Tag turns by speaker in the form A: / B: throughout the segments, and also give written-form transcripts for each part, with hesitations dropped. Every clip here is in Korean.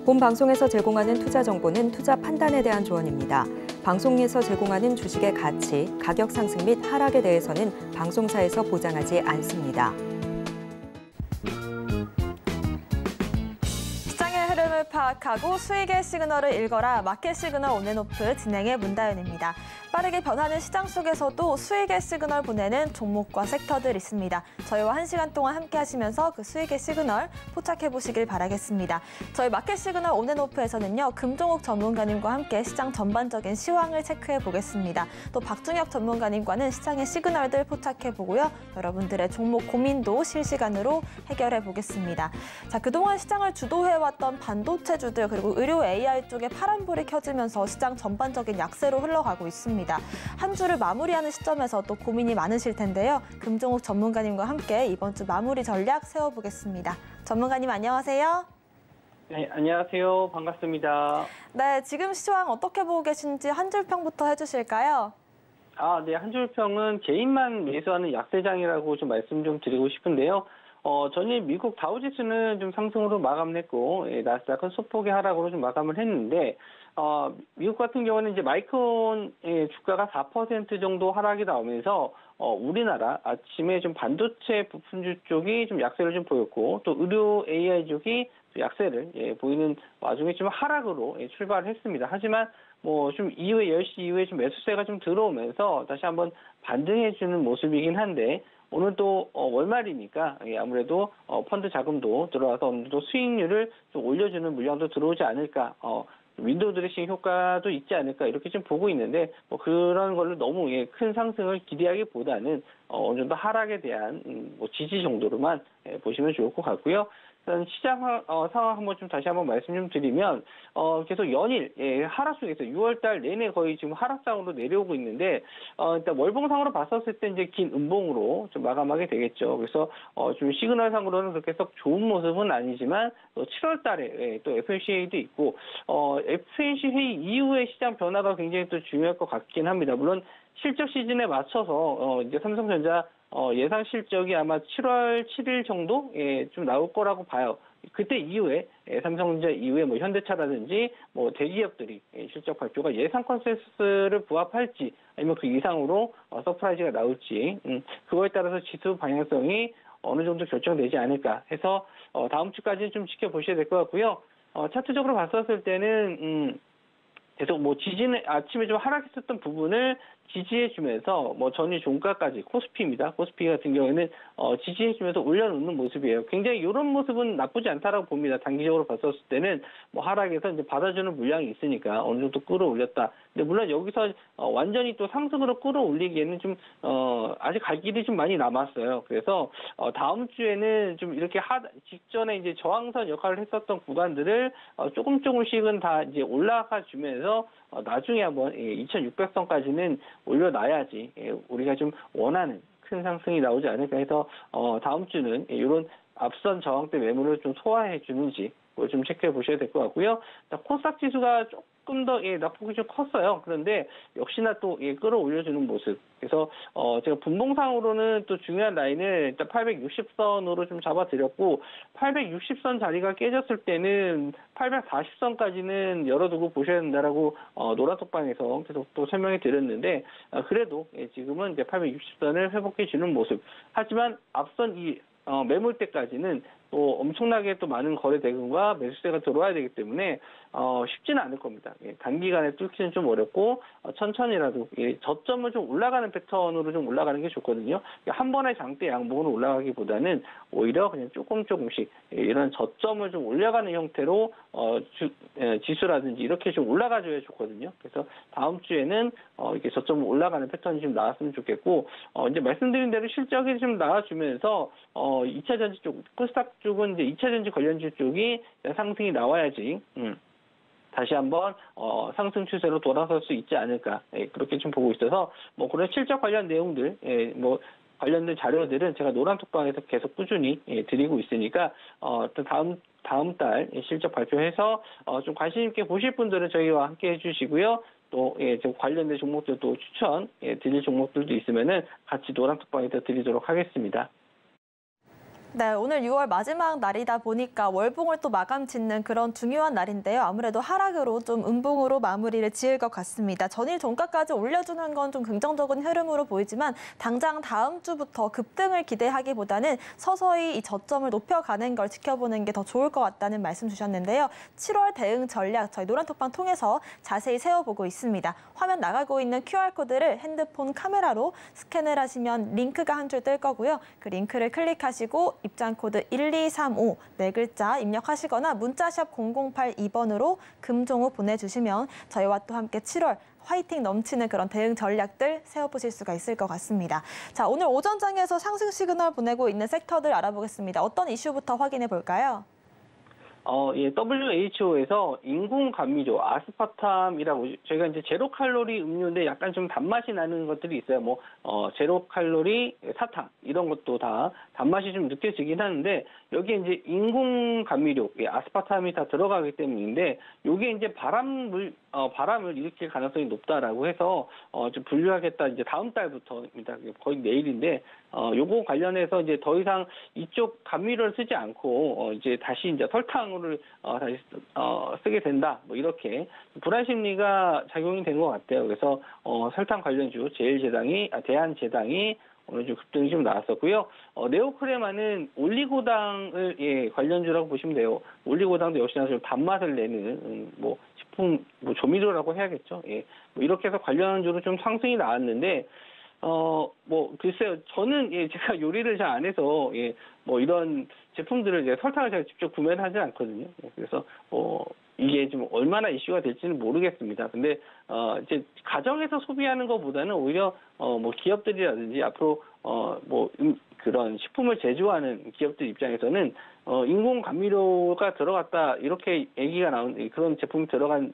A: 본 방송에서 제공하는 투자 정보는 투자 판단에 대한 조언입니다. 방송에서 제공하는 주식의 가치, 가격 상승 및 하락에 대해서는 방송사에서 보장하지 않습니다.
B: 시장의 흐름을 파악하고 수익의 시그널을 읽어라. 마켓 시그널 온앤오프 진행의 문다윤입니다. 빠르게 변하는 시장 속에서도 수익의 시그널 보내는 종목과 섹터들 있습니다. 저희와 1시간 동안 함께 하시면서 그 수익의 시그널 포착해 보시길 바라겠습니다. 저희 마켓 시그널 온앤오프에서는요, 금종욱 전문가님과 함께 시장 전반적인 시황을 체크해 보겠습니다. 또 박중혁 전문가님과는 시장의 시그널들 포착해 보고요. 여러분들의 종목 고민도 실시간으로 해결해 보겠습니다. 자, 그동안 시장을 주도해왔던 반도체주들 그리고 의료 AI 쪽에 파란불이 켜지면서 시장 전반적인 약세로 흘러가고 있습니다. 한 주를 마무리하는 시점에서 또 고민이 많으실 텐데요. 금종욱 전문가님과 함께 이번 주 마무리 전략 세워보겠습니다. 전문가님 안녕하세요.
C: 네, 안녕하세요. 반갑습니다.
B: 네, 지금 시황 어떻게 보고 계신지 한 줄 평부터 해주실까요?
C: 네, 한 줄 평은 개인만 매수하는 약세장이라고 좀 말씀 좀 드리고 싶은데요. 전일 미국 다우지수는 좀 상승으로 마감했고, 나스닥은 소폭의 하락으로 좀 마감을 했는데, 미국 같은 경우는 이제 마이크론의 주가가 4% 정도 하락이 나오면서, 우리나라 아침에 좀 반도체 부품주 쪽이 좀 약세를 좀 보였고, 또 의료 AI 쪽이 약세를 보이는 와중에 좀 하락으로 출발했습니다. 하지만 좀 이후에 10시 이후에 좀 매수세가 좀 들어오면서 다시 한번 반등해주는 모습이긴 한데, 오늘 또 월말이니까 아무래도 펀드 자금도 들어와서 어느 정도 수익률을 좀 올려주는 물량도 들어오지 않을까, 윈도우 드레싱 효과도 있지 않을까 이렇게 좀 보고 있는데, 그런 걸로 너무 큰 상승을 기대하기보다는 어느 정도 하락에 대한 지지 정도로만 보시면 좋을 것 같고요. 일단 시장 상황 한번 좀 다시 한번 말씀 좀 드리면, 계속 연일 하락 속에서 6월달 내내 거의 지금 하락장으로 내려오고 있는데, 일단 월봉상으로 봤었을 때 이제 긴 음봉으로 좀 마감하게 되겠죠. 그래서 좀 시그널상으로는 그렇게 썩 좋은 모습은 아니지만, 또 7월달에 또 FOMC도 있고, FOMC 회의 이후의 시장 변화가 굉장히 또 중요할 것 같긴 합니다. 물론 실적 시즌에 맞춰서 이제 삼성전자 예상 실적이 아마 7월 7일 정도에 좀 나올 거라고 봐요. 그때 이후에 삼성전자 이후에 현대차라든지 대기업들이 실적 발표가 예상 컨센서스를 부합할지 아니면 그 이상으로 서프라이즈가 나올지, 그거에 따라서 지수 방향성이 어느 정도 결정되지 않을까 해서 다음 주까지 좀 지켜보셔야 될 것 같고요. 차트적으로 봤었을 때는 계속 지지는 아침에 좀 하락했었던 부분을 지지해주면서 전일 종가까지 코스피입니다. 코스피 같은 경우에는 지지해주면서 올려놓는 모습이에요. 굉장히 이런 모습은 나쁘지 않다라고 봅니다. 단기적으로 봤었을 때는 하락에서 이제 받아주는 물량이 있으니까 어느 정도 끌어올렸다. 근데 물론 여기서 완전히 또 상승으로 끌어올리기에는 좀 아직 갈 길이 좀 많이 남았어요. 그래서 다음 주에는 좀 이렇게 직전에 이제 저항선 역할을 했었던 구간들을 조금씩은 다 이제 올라가 주면서 나중에 한번 2,600선까지는 올려놔야지 우리가 좀 원하는 큰 상승이 나오지 않을까 해서 다음 주는 이런 앞선 저항대 매물을 좀 소화해 주는지 그걸 좀 체크해 보셔야 될 것 같고요. 코스닥 지수가 조금 더 낙폭이 좀 컸어요. 그런데 역시나 또 끌어올려주는 모습. 그래서 제가 분봉상으로는 또 중요한 라인을 일단 860선으로 좀 잡아드렸고, 860선 자리가 깨졌을 때는 840선까지는 열어두고 보셔야 된다라고 노란톡방에서 계속 또 설명해 드렸는데, 그래도 지금은 이제 860선을 회복해 주는 모습. 하지만 앞선 이 매물대까지는 또 엄청나게 또 많은 거래 대금과 매수세가 들어와야 되기 때문에 쉽지는 않을 겁니다. 단기간에 뚫기는 좀 어렵고 천천히라도 저점을 좀 올라가는 패턴으로 좀 올라가는 게 좋거든요. 한 번에 장대 양봉으로 올라가기보다는 오히려 그냥 조금씩 이런 저점을 좀 올려가는 형태로 지수라든지 이렇게 좀 올라가줘야 좋거든요. 그래서 다음 주에는 이렇게 저점을 올라가는 패턴이 좀 나왔으면 좋겠고, 이제 말씀드린 대로 실적이 좀 나와주면서 2차전지 쪽, 코스닥 쪽은 이제 2차전지 관련주 쪽이 상승이 나와야지 다시 한번 상승 추세로 돌아설 수 있지 않을까, 그렇게 좀 보고 있어서 그런 실적 관련 내용들 관련된 자료들은 제가 노란톡방에서 계속 꾸준히 드리고 있으니까 또 다음 달 실적 발표해서 좀 관심 있게 보실 분들은 저희와 함께 해주시고요. 또 좀 관련된 종목들도 추천 드릴 종목들도 있으면은 같이 노란톡방에서 드리도록 하겠습니다.
B: 네, 오늘 6월 마지막 날이다 보니까 월봉을 또 마감 짓는 그런 중요한 날인데요. 아무래도 하락으로 좀 음봉으로 마무리를 지을 것 같습니다. 전일 종가까지 올려주는 건 좀 긍정적인 흐름으로 보이지만 당장 다음 주부터 급등을 기대하기보다는 서서히 이 저점을 높여가는 걸 지켜보는 게 더 좋을 것 같다는 말씀 주셨는데요. 7월 대응 전략 저희 노란톡방 통해서 자세히 세워보고 있습니다. 화면 나가고 있는 QR코드를 핸드폰 카메라로 스캔을 하시면 링크가 한 줄 뜰 거고요. 그 링크를 클릭하시고 입장 코드 1235 네 글자 입력하시거나 문자샵 0082번으로 금종호 보내주시면 저희와 또 함께 7월 화이팅 넘치는 그런 대응 전략들 세워보실 수가 있을 것 같습니다. 자, 오늘 오전장에서 상승 시그널 보내고 있는 섹터들 알아보겠습니다. 어떤 이슈부터 확인해 볼까요?
C: WHO에서 인공 감미료 아스파탐이라고 저희가 이제 제로 칼로리 음료인데 약간 좀 단맛이 나는 것들이 있어요. 제로 칼로리 사탕 이런 것도 다 단맛이 좀 느껴지긴 하는데 여기에 이제 인공 감미료 아스파탐이 다 들어가기 때문인데 이게 이제 바람을 일으킬 가능성이 높다라고 해서 좀 분류하겠다 이제 다음 달부터입니다. 거의 내일인데 요거 관련해서 이제 더 이상 이쪽 감미료를 쓰지 않고 이제 다시 이제 설탕을 다시 쓰게 된다. 이렇게 불안 심리가 작용이 된 것 같아요. 그래서 설탕 관련주 대한제당이 오늘 좀 급등이 좀 나왔었고요. 네오크레마는 올리고당을 관련주라고 보시면 돼요. 올리고당도 역시나 좀 단맛을 내는 식품 조미료라고 해야겠죠. 이렇게 해서 관련주로 좀 상승이 나왔는데 글쎄요. 저는 제가 요리를 잘 안 해서 이런 제품들을 이제 설탕을 제가 직접 구매를 하지 않거든요. 그래서 이게 좀 얼마나 이슈가 될지는 모르겠습니다. 근데 이제 가정에서 소비하는 것보다는 오히려 기업들이라든지 앞으로 그런 식품을 제조하는 기업들 입장에서는 인공 감미료가 들어갔다 이렇게 얘기가 나온 그런 제품이 들어간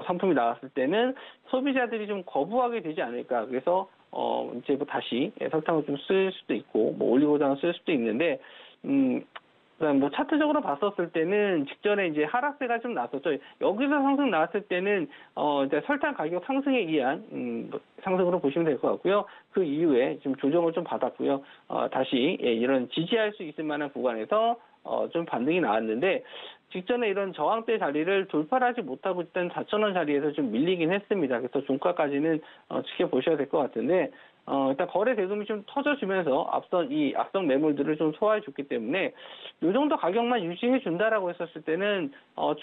C: 상품이 나왔을 때는 소비자들이 좀 거부하게 되지 않을까. 그래서 이제 다시 설탕을 좀 쓸 수도 있고 올리고당을 쓸 수도 있는데 그다음 차트적으로 봤었을 때는 직전에 이제 하락세가 좀 났었죠. 여기서 상승 나왔을 때는 이제 설탕 가격 상승에 의한 상승으로 보시면 될 것 같고요. 그 이후에 좀 조정을 좀 받았고요. 다시 이런 지지할 수 있을 만한 구간에서 좀 반등이 나왔는데 직전에 이런 저항대 자리를 돌파하지 못하고 있던 4,000원 자리에서 좀 밀리긴 했습니다. 그래서 종가까지는 지켜보셔야 될 것 같은데 일단 거래 대금이 좀 터져주면서 악성 매물들을 좀 소화해줬기 때문에 이 정도 가격만 유지해준다라고 했었을 때는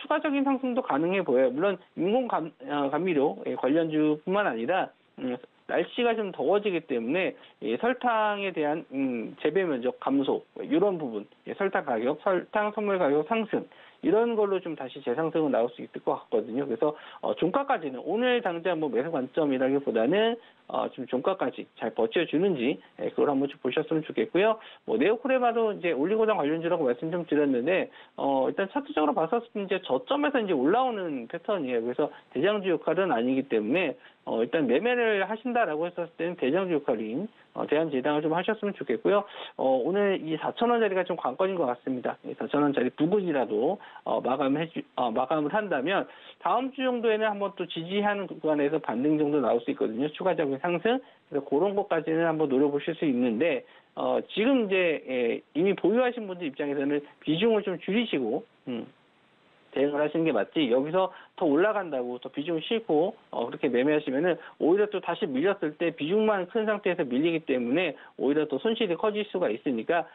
C: 추가적인 상승도 가능해 보여요. 물론 인공 감미료 관련주뿐만 아니라 날씨가 좀 더워지기 때문에 설탕에 대한 재배 면적 감소 이런 부분, 설탕 선물 가격 상승 이런 걸로 좀 다시 재상승은 나올 수 있을 것 같거든요. 그래서 종가까지는 오늘 당장 매수 관점이라기보다는 좀 종가까지 잘 버텨주는지 그걸 한번 좀 보셨으면 좋겠고요. 네오크레마도 이제 올리고당 관련주라고 말씀 좀 드렸는데 일단 차트적으로 봤었을 때 이제 저점에서 이제 올라오는 패턴이에요. 그래서 대장주 역할은 아니기 때문에 일단 매매를 하신다라고 했었을 때는 대장주 역할인 대한제당을 좀 하셨으면 좋겠고요. 오늘 이 4,000원짜리가 좀 관건인 것 같습니다. 4,000원짜리 부근이라도 마감을 한다면 다음 주 정도에는 한번 또 지지하는 구간에서 반등 정도 나올 수 있거든요. 추가적인 상승. 그래서 그런 것까지는 한번 노려보실 수 있는데 지금 이제 이미 보유하신 분들 입장에서는 비중을 좀 줄이시고 대응을 하시는 게 맞지 여기서 더 올라간다고 더 비중을 싣고 그렇게 매매하시면은 오히려 또 다시 밀렸을 때 비중만 큰 상태에서 밀리기 때문에 오히려 또 손실이 커질 수가 있으니까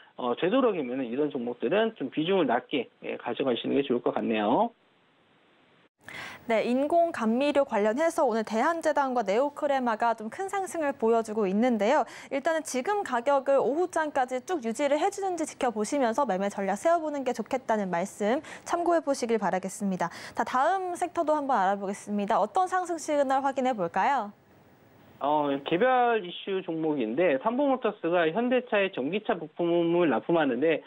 C: 되도록이면은 이런 종목들은 좀 비중을 낮게 가져가시는 게 좋을 것 같네요.
B: 네, 인공 감미료 관련해서 오늘 대한제당과 네오크레마가 좀 큰 상승을 보여주고 있는데요. 일단은 지금 가격을 오후장까지 쭉 유지를 해주는지 지켜보시면서 매매 전략 세워보는 게 좋겠다는 말씀 참고해 보시길 바라겠습니다. 다음 섹터도 한번 알아보겠습니다. 어떤 상승 시그널 확인해 볼까요?
C: 개별 이슈 종목인데 삼성모터스가 현대차의 전기차 부품을 납품하는데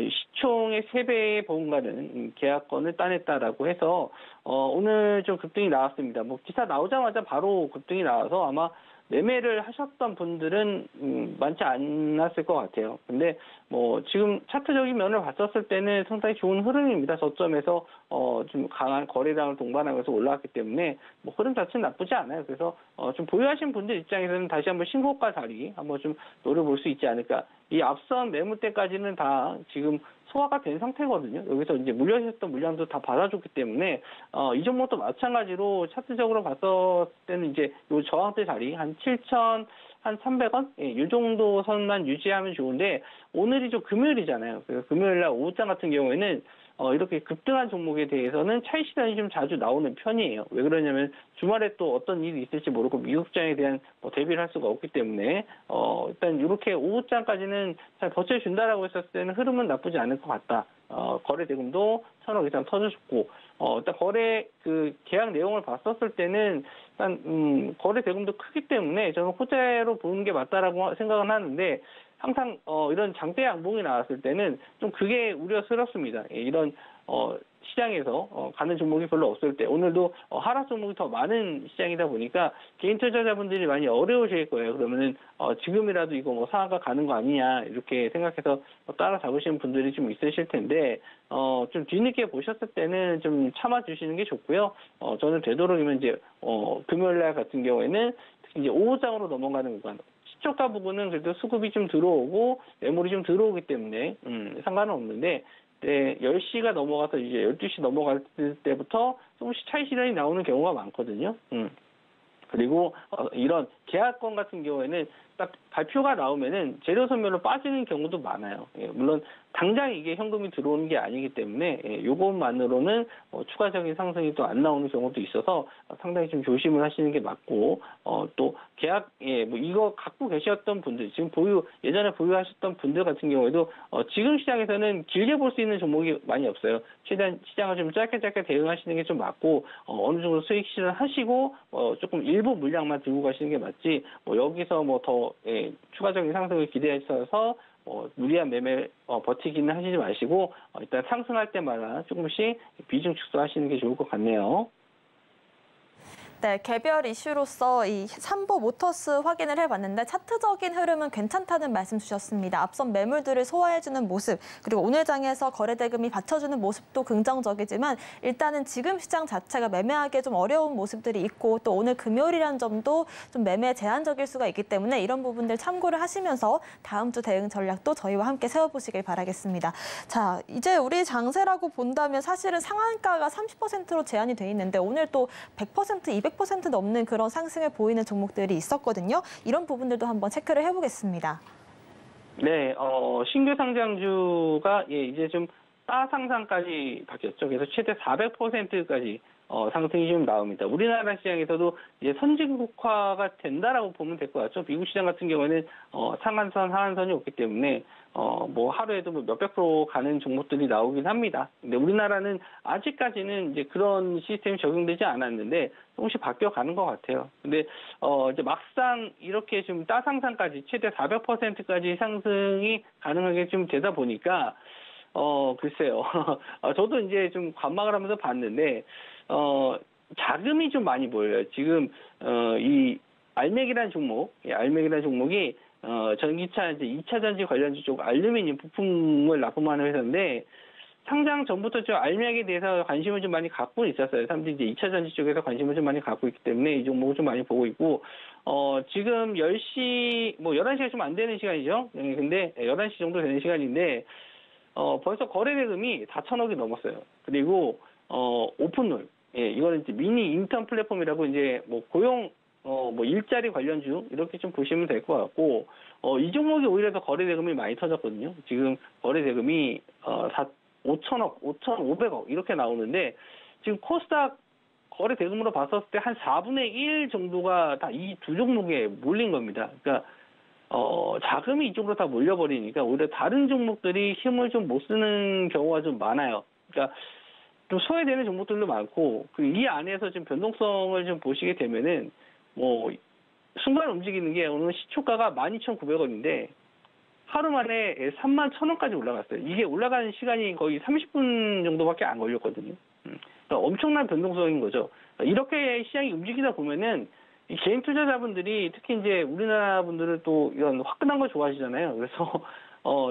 C: 시총의 3배의 보험가는 계약건을 따냈다라고 해서 오늘 좀 급등이 나왔습니다. 기사 나오자마자 바로 급등이 나와서 아마 매매를 하셨던 분들은 많지 않았을 것 같아요. 근데 뭐 지금 차트적인 면을 봤었을 때는 상당히 좋은 흐름입니다. 저점에서 좀 강한 거래량을 동반하면서 올라왔기 때문에 뭐 흐름 자체는 나쁘지 않아요. 그래서 좀 보유하신 분들 입장에서는 다시 한번 신고가 자리 한번 좀 노려볼 수 있지 않을까. 이 앞선 매물대까지는 다 지금 소화가 된 상태거든요. 여기서 이제 물려주셨던 물량도 다 받아줬기 때문에 이 종목도 마찬가지로 차트적으로 봤을 때는 이제 요 저항대 자리 한 7,300원? 예, 이 정도 선만 유지하면 좋은데 오늘이 좀 금요일이잖아요. 그래서 금요일 날 오후장 같은 경우에는 이렇게 급등한 종목에 대해서는 차익 실현이 좀 자주 나오는 편이에요. 왜 그러냐면 주말에 또 어떤 일이 있을지 모르고 미국장에 대한 대비를 할 수가 없기 때문에 일단 이렇게 오후장까지는 잘 버텨준다라고 했었을 때는 흐름은 나쁘지 않을 것 같다. 거래 대금도 1,000억 이상 터져줬고 일단 거래 계약 내용을 봤었을 때는 일단 거래 대금도 크기 때문에 저는 호재로 보는 게 맞다라고 생각은 하는데 항상 이런 장대 양봉이 나왔을 때는 좀 그게 우려스럽습니다. 예, 이런 시장에서 가는 종목이 별로 없을 때 오늘도 하락 종목이 더 많은 시장이다 보니까 개인 투자자분들이 많이 어려우실 거예요. 그러면은 지금이라도 이거 뭐 상한가 가는 거 아니냐 이렇게 생각해서 따라 잡으시는 분들이 좀 있으실 텐데 좀 뒤늦게 보셨을 때는 좀 참아주시는 게 좋고요. 저는 되도록이면 이제 금요일날 같은 경우에는 특히 이제 오후장으로 넘어가는 구간. 시초가 부분은 그래도 수급이 좀 들어오고 매물이 좀 들어오기 때문에 상관은 없는데 10시가 넘어가서 이제 12시 넘어갈 때부터 조금씩 차익 실현이 나오는 경우가 많거든요. 그리고 이런 계약권 같은 경우에는 딱 발표가 나오면은 재료 소멸로 빠지는 경우도 많아요. 예, 물론 당장 이게 현금이 들어오는 게 아니기 때문에 이것만으로는 추가적인 상승이 또 안 나오는 경우도 있어서 상당히 좀 조심을 하시는 게 맞고 또 계약 뭐 이거 갖고 계셨던 분들 지금 예전에 보유하셨던 분들 같은 경우에도 지금 시장에서는 길게 볼 수 있는 종목이 많이 없어요. 최대한 시장을 좀 짧게 대응하시는 게 좀 맞고 어느 정도 수익 실현하시고 조금 일부 물량만 들고 가시는 게 맞지 여기서 더 추가적인 상승을 기대하셔서 무리한 매매 버티기는 하시지 마시고 일단 상승할 때마다 조금씩 비중 축소하시는 게 좋을 것 같네요.
B: 네, 개별 이슈로서 이 삼보 모터스 확인을 해봤는데 차트적인 흐름은 괜찮다는 말씀 주셨습니다. 앞선 매물들을 소화해주는 모습, 그리고 오늘 장에서 거래 대금이 받쳐주는 모습도 긍정적이지만 일단은 지금 시장 자체가 매매하기 좀 어려운 모습들이 있고 또 오늘 금요일이라는 점도 좀 매매 제한적일 수가 있기 때문에 이런 부분들 참고를 하시면서 다음 주 대응 전략도 저희와 함께 세워보시길 바라겠습니다. 자, 이제 우리 장세라고 본다면 사실은 상한가가 30%로 제한이 돼 있는데 오늘 또 100%, 200% 넘는 그런 상승을 보이는 종목들이 있었거든요. 이런 부분들도 한번 체크를 해보겠습니다.
C: 네, 신규 상장주가 이제 좀 따상상까지 바뀌었죠. 그래서 최대 400%까지 상승이 좀 나옵니다. 우리나라 시장에서도 이제 선진국화가 된다라고 보면 될 것 같죠. 미국 시장 같은 경우에는 상한선, 하한선이 없기 때문에 뭐 하루에도 몇백 프로 가는 종목들이 나오긴 합니다. 근데 우리나라는 아직까지는 이제 그런 시스템이 적용되지 않았는데 조금씩 바뀌어가는 것 같아요. 근데 이제 막상 이렇게 좀 따상상까지 최대 400%까지 상승이 가능하게 좀 되다 보니까 글쎄요. 저도 이제 좀 관망을 하면서 봤는데 자금이 좀 많이 보여요. 지금 이 알맥이라는 종목이 전기차 이제 2차 전지 관련주 쪽 알루미늄 부품을 납품하는 회사인데 상장 전부터 좀 알맥에 대해서 관심을 좀 많이 갖고 있었어요. 사람들이 이제 2차 전지 쪽에서 관심을 좀 많이 갖고 있기 때문에 이 종목을 좀 많이 보고 있고 지금 10시 11시가 좀 안 되는 시간이죠. 근데 11시 정도 되는 시간인데 벌써 거래 대금이 4천억이 넘었어요. 그리고 오픈롤 이거는 이제 미니 인턴 플랫폼이라고 이제 고용 일자리 관련주 이렇게 좀 보시면 될 것 같고 이 종목이 오히려 더 거래 대금이 많이 터졌거든요. 지금 거래 대금이 5천억, 5,500억 이렇게 나오는데 지금 코스닥 거래 대금으로 봤었을 때 한 4분의 1 정도가 다 이 두 종목에 몰린 겁니다. 그러니까 자금이 이쪽으로 다 몰려버리니까 오히려 다른 종목들이 힘을 좀 못 쓰는 경우가 좀 많아요. 그러니까 좀 소외되는 종목들도 많고 이 안에서 좀 변동성을 좀 보시게 되면은 순간 움직이는 게 오늘 시초가가 12,900원인데 하루 만에 31,000원까지 올라갔어요. 이게 올라가는 시간이 거의 30분 정도밖에 안 걸렸거든요. 그러니까 엄청난 변동성인 거죠. 이렇게 시장이 움직이다 보면은 이 개인 투자자분들이 특히 이제 우리나라 분들은 또 이런 화끈한 거 좋아하시잖아요. 그래서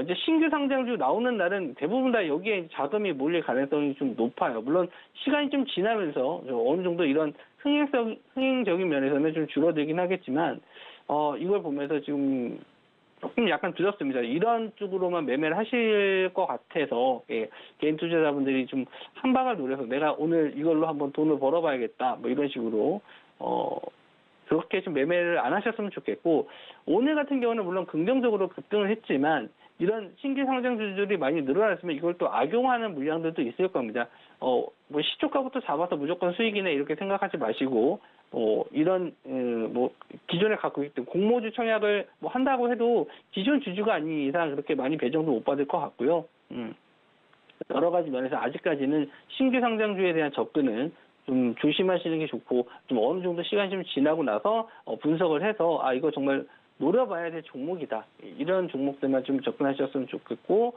C: 이제 신규 상장주 나오는 날은 대부분 다 여기에 자금이 몰릴 가능성이 좀 높아요. 물론 시간이 좀 지나면서 어느 정도 이런 흥행적인 면에서는 좀 줄어들긴 하겠지만, 이걸 보면서 지금 조금 약간 들었습니다. 이런 쪽으로만 매매를 하실 것 같아서, 예, 개인 투자자분들이 좀 한 방을 노려서 내가 오늘 이걸로 한번 돈을 벌어봐야겠다, 뭐 이런 식으로, 그렇게 좀 매매를 안 하셨으면 좋겠고, 오늘 같은 경우는 물론 긍정적으로 급등을 했지만, 이런 신규 상장주들이 많이 늘어났으면 이걸 또 악용하는 물량들도 있을 겁니다. 뭐 시초가부터 잡아서 무조건 수익이네 이렇게 생각하지 마시고, 이런 뭐 기존에 갖고 있던 공모주 청약을 뭐 한다고 해도 기존 주주가 아닌 이상 그렇게 많이 배정도 못 받을 것 같고요. 여러 가지 면에서 아직까지는 신규 상장주에 대한 접근은 좀 조심하시는 게 좋고, 좀 어느 정도 시간이 좀 지나고 나서 분석을 해서 이거 정말 노려봐야 될 종목이다, 이런 종목들만 좀 접근하셨으면 좋겠고,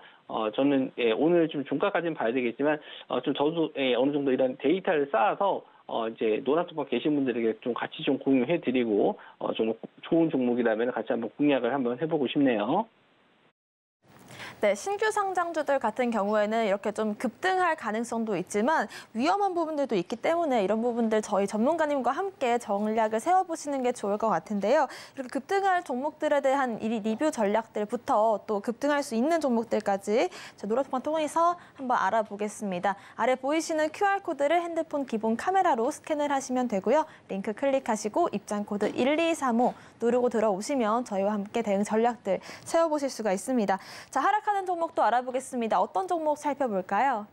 C: 저는 오늘 좀 종가까지는 봐야 되겠지만 좀 저도 어느 정도 이런 데이터를 쌓아서 이제 노란톡방 계신 분들에게 좀 같이 좀 공유해드리고 좀 좋은 종목이라면 같이 한번 공략을 한번 해보고 싶네요.
B: 네, 신규 상장주들 같은 경우에는 이렇게 좀 급등할 가능성도 있지만 위험한 부분들도 있기 때문에 이런 부분들 저희 전문가님과 함께 전략을 세워보시는 게 좋을 것 같은데요. 이렇게 급등할 종목들에 대한 이 리뷰 전략들부터 또 급등할 수 있는 종목들까지 노란톡방 통해서 한번 알아보겠습니다. 아래 보이시는 QR코드를 핸드폰 기본 카메라로 스캔을 하시면 되고요. 링크 클릭하시고 입장 코드 1235 누르고 들어오시면 저희와 함께 대응 전략들 세워보실 수가 있습니다. 자, 하락하는 종목도 알아보겠습니다. 어떤 종목 살펴볼까요?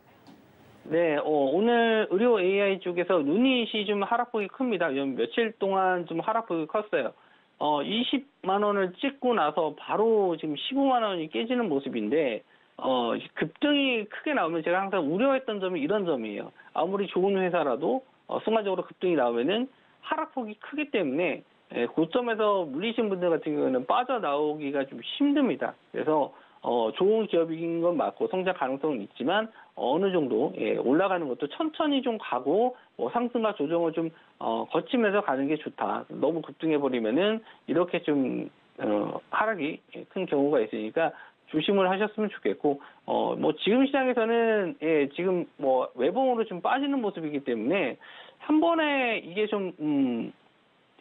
C: 네, 오늘 의료 AI 쪽에서 유닛이 좀 하락폭이 큽니다. 며칠 동안 좀 하락폭이 컸어요. 20만 원을 찍고 나서 바로 지금 15만 원이 깨지는 모습인데, 급등이 크게 나오면 제가 항상 우려했던 점이 이런 점이에요. 아무리 좋은 회사라도 순간적으로 급등이 나오면은 하락폭이 크기 때문에 고점에서 물리신 분들 같은 경우는 빠져나오기가 좀 힘듭니다. 그래서 좋은 기업인 건 맞고 성장 가능성은 있지만 어느 정도 올라가는 것도 천천히 좀 가고 상승과 조정을 좀 거치면서 가는 게 좋다. 너무 급등해버리면은 이렇게 좀 하락이 큰 경우가 있으니까 조심을 하셨으면 좋겠고, 지금 시장에서는 지금 외봉으로 좀 빠지는 모습이기 때문에 한 번에 이게 좀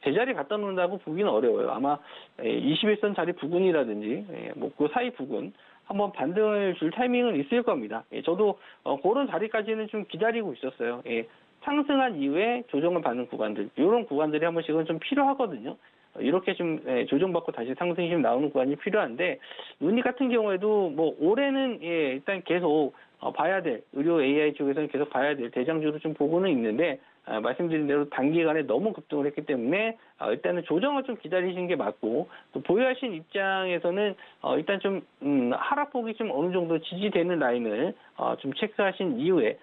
C: 제자리 갖다 놓는다고 보기는 어려워요. 아마 21선 자리 부근이라든지 그 사이 부근 한번 반등을 줄 타이밍은 있을 겁니다. 저도 그런 자리까지는 좀 기다리고 있었어요. 상승한 이후에 조정을 받는 구간들, 이런 구간들이 한 번씩은 좀 필요하거든요. 이렇게 좀 조정받고 다시 상승이 좀 나오는 구간이 필요한데, 유닛 같은 경우에도 올해는 일단 계속 봐야 될, 의료 AI 쪽에서는 계속 봐야 될 대장주로 좀 보고는 있는데, 말씀드린 대로 단기간에 너무 급등을 했기 때문에 일단은 조정을 좀 기다리시는 게 맞고, 또 보유하신 입장에서는 일단 좀 하락폭이 좀 어느 정도 지지되는 라인을 좀 체크하신 이후에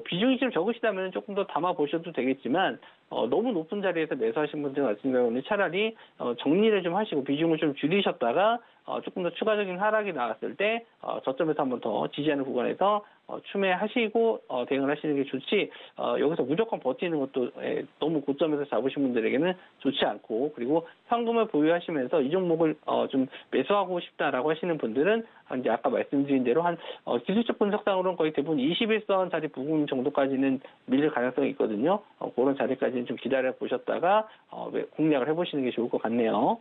C: 비중이 좀 적으시다면 조금 더 담아 보셔도 되겠지만, 너무 높은 자리에서 매수하신 분들 같은 경우는 차라리 정리를 좀 하시고 비중을 좀 줄이셨다가 조금 더 추가적인 하락이 나왔을 때 저점에서 한 번 더 지지하는 구간에서 추매하시고 대응을 하시는 게 좋지, 여기서 무조건 버티는 것도 너무 고점에서 잡으신 분들에게는 좋지 않고, 그리고 현금을 보유하시면서 이 종목을 좀 매수하고 싶다라고 하시는 분들은 이제 아까 말씀드린 대로 한 기술적 분석상으로는 거의 대부분 21선 자리 부근 정도까지는 밀릴 가능성이 있거든요. 그런 자리까지는 좀 기다려 보셨다가 공략을 해보시는 게 좋을 것 같네요.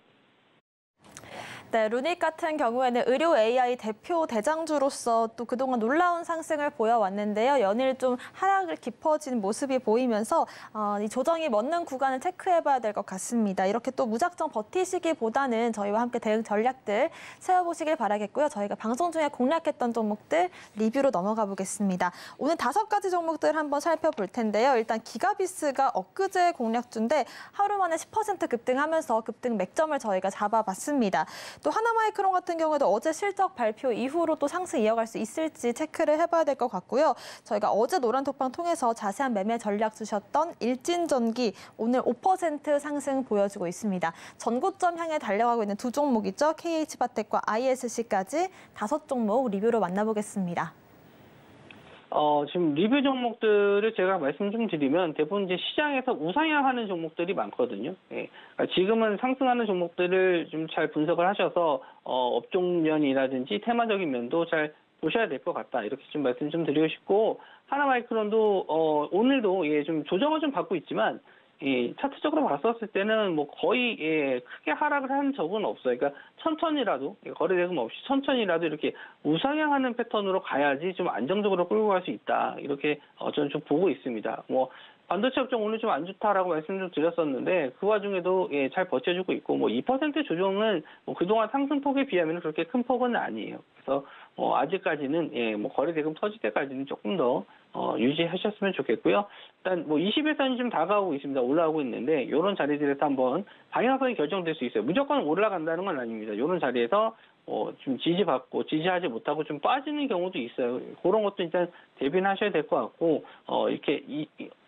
B: 네, 루닛 같은 경우에는 의료 AI 대표 대장주로서 또 그동안 놀라운 상승을 보여왔는데요. 연일 좀 하락을 깊어진 모습이 보이면서 이 조정이 멎는 구간을 체크해봐야 될 것 같습니다. 이렇게 또 무작정 버티시기보다는 저희와 함께 대응 전략들 세워보시길 바라겠고요. 저희가 방송 중에 공략했던 종목들 리뷰로 넘어가 보겠습니다. 오늘 5가지 종목들 한번 살펴볼 텐데요. 일단 기가비스가 엊그제 공략주인데 하루 만에 10% 급등하면서 급등 맥점을 저희가 잡아봤습니다. 또 하나마이크론 같은 경우에도 어제 실적 발표 이후로 또 상승 이어갈 수 있을지 체크를 해봐야 될 것 같고요. 저희가 어제 노란톡방 통해서 자세한 매매 전략 주셨던 일진전기 오늘 5% 상승 보여주고 있습니다. 전고점 향해 달려가고 있는 두 종목이죠. KH바텍과 ISC까지 5종목 리뷰로 만나보겠습니다.
C: 지금 리뷰 종목들을 제가 말씀 좀 드리면 대부분 이제 시장에서 우상향하는 종목들이 많거든요. 예. 그러니까 지금은 상승하는 종목들을 좀 잘 분석을 하셔서 업종면이라든지 테마적인 면도 잘 보셔야 될 것 같다. 이렇게 좀 말씀 좀 드리고 싶고 하나마이크론도 오늘도 예, 좀 조정을 좀 받고 있지만 차트적으로 봤었을 때는 뭐 거의 크게 하락을 한 적은 없어요. 그러니까 천천히라도 거래 대금 없이 천천히라도 이렇게 우상향하는 패턴으로 가야지 좀 안정적으로 끌고 갈 수 있다. 이렇게 저는 좀 보고 있습니다. 뭐 반도체 업종 오늘 좀 안 좋다라고 말씀 좀 드렸었는데 그 와중에도 잘 버텨주고 있고 뭐 2% 조정은 뭐 그동안 상승폭에 비하면 그렇게 큰 폭은 아니에요. 그래서 아직까지는 뭐 거래 대금 터질 때까지는 조금 더 유지하셨으면 좋겠고요. 일단 뭐 20일선이 좀 다가오고 있습니다. 올라오고 있는데 이런 자리들에서 한번 방향성이 결정될 수 있어요. 무조건 올라간다는 건 아닙니다. 이런 자리에서 좀 지지받고 지지하지 못하고 좀 빠지는 경우도 있어요. 그런 것도 일단 대비는 하셔야 될 것 같고 이렇게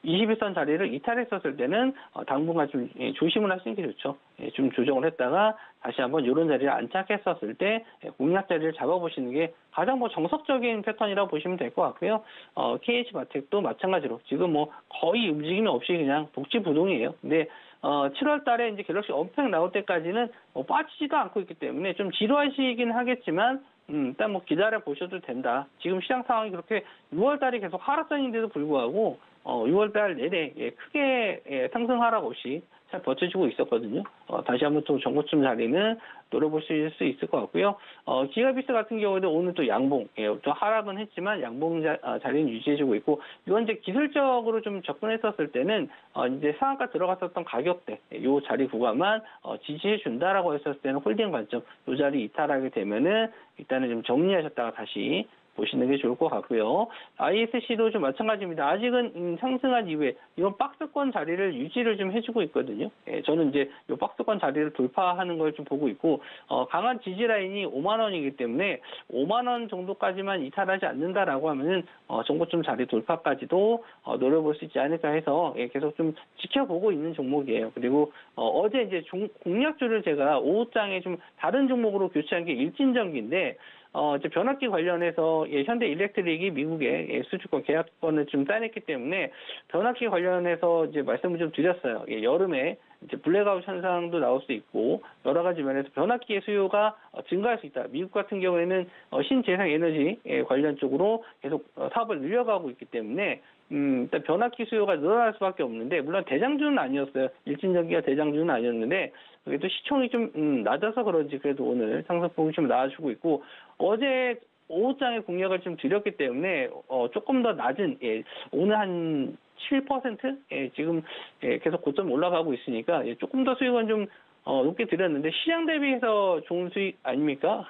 C: 21선 자리를 이탈했었을 때는 당분간 좀 조심을 하시는 게 좋죠. 좀 조정을 했다가 다시 한번 이런 자리를 안착했었을 때 공략 자리를 잡아보시는 게 가장 뭐 정석적인 패턴이라고 보시면 될 것 같고요. KH마텍도 마찬가지로 지금 뭐 거의 움직임이 없이 그냥 복지부동이에요. 근데 7월 달에 이제 갤럭시 언팩 나올 때까지는 빠지지도 않고 있기 때문에 좀 지루하시긴 하겠지만, 일단 뭐 기다려 보셔도 된다. 지금 시장 상황이 그렇게 6월 달이 계속 하락장인데도 불구하고, 6월 달 내내 크게 상승 하락 없이 잘 버텨주고 있었거든요. 다시 한번 또 정고점 자리는 노려보실 수 있을 것 같고요. 기가비스 같은 경우에도 오늘 또 양봉, 또 하락은 했지만 양봉 자리는 유지해주고 있고, 이건 이제 기술적으로 좀 접근했었을 때는 이제 상한가 들어갔었던 가격대, 요 자리 구간만 지지해준다라고 했었을 때는 홀딩 관점, 요 자리 이탈하게 되면은 일단은 좀 정리하셨다가 다시 보시는 게 좋을 것 같고요. ISC도 좀 마찬가지입니다. 아직은 상승한 이후에 이번 박스권 자리를 유지를 좀 해주고 있거든요. 저는 이제 이 박스권 자리를 돌파하는 걸 좀 보고 있고 강한 지지 라인이 5만 원이기 때문에 5만 원 정도까지만 이탈하지 않는다라고 하면은 정고점 자리 돌파까지도 노려볼 수 있지 않을까 해서 계속 좀 지켜보고 있는 종목이에요. 그리고 어제 이제 공략주를 제가 오후장에 좀 다른 종목으로 교체한 게 일진전기인데 이제 변압기 관련해서 현대 일렉트릭이 미국의 수주권 계약권을 좀 따냈기 때문에 변압기 관련해서 이제 말씀을 좀 드렸어요. 여름에 이제 블랙아웃 현상도 나올 수 있고 여러 가지 면에서 변압기의 수요가 증가할 수 있다. 미국 같은 경우에는 신재생 에너지 관련 쪽으로 계속 사업을 늘려가고 있기 때문에 일단 변압기 수요가 늘어날 수밖에 없는데 물론 대장주는 아니었어요. 일진전기가 대장주는 아니었는데 그래도 시총이 좀 낮아서 그런지 그래도 오늘 상승폭이 좀 나와주고 있고 어제 오후장에 공략을 좀 드렸기 때문에 조금 더 낮은 오늘 한 7% 지금 계속 고점 올라가고 있으니까 조금 더 수익은 좀 높게 드렸는데 시장 대비해서 좋은 수익 아닙니까?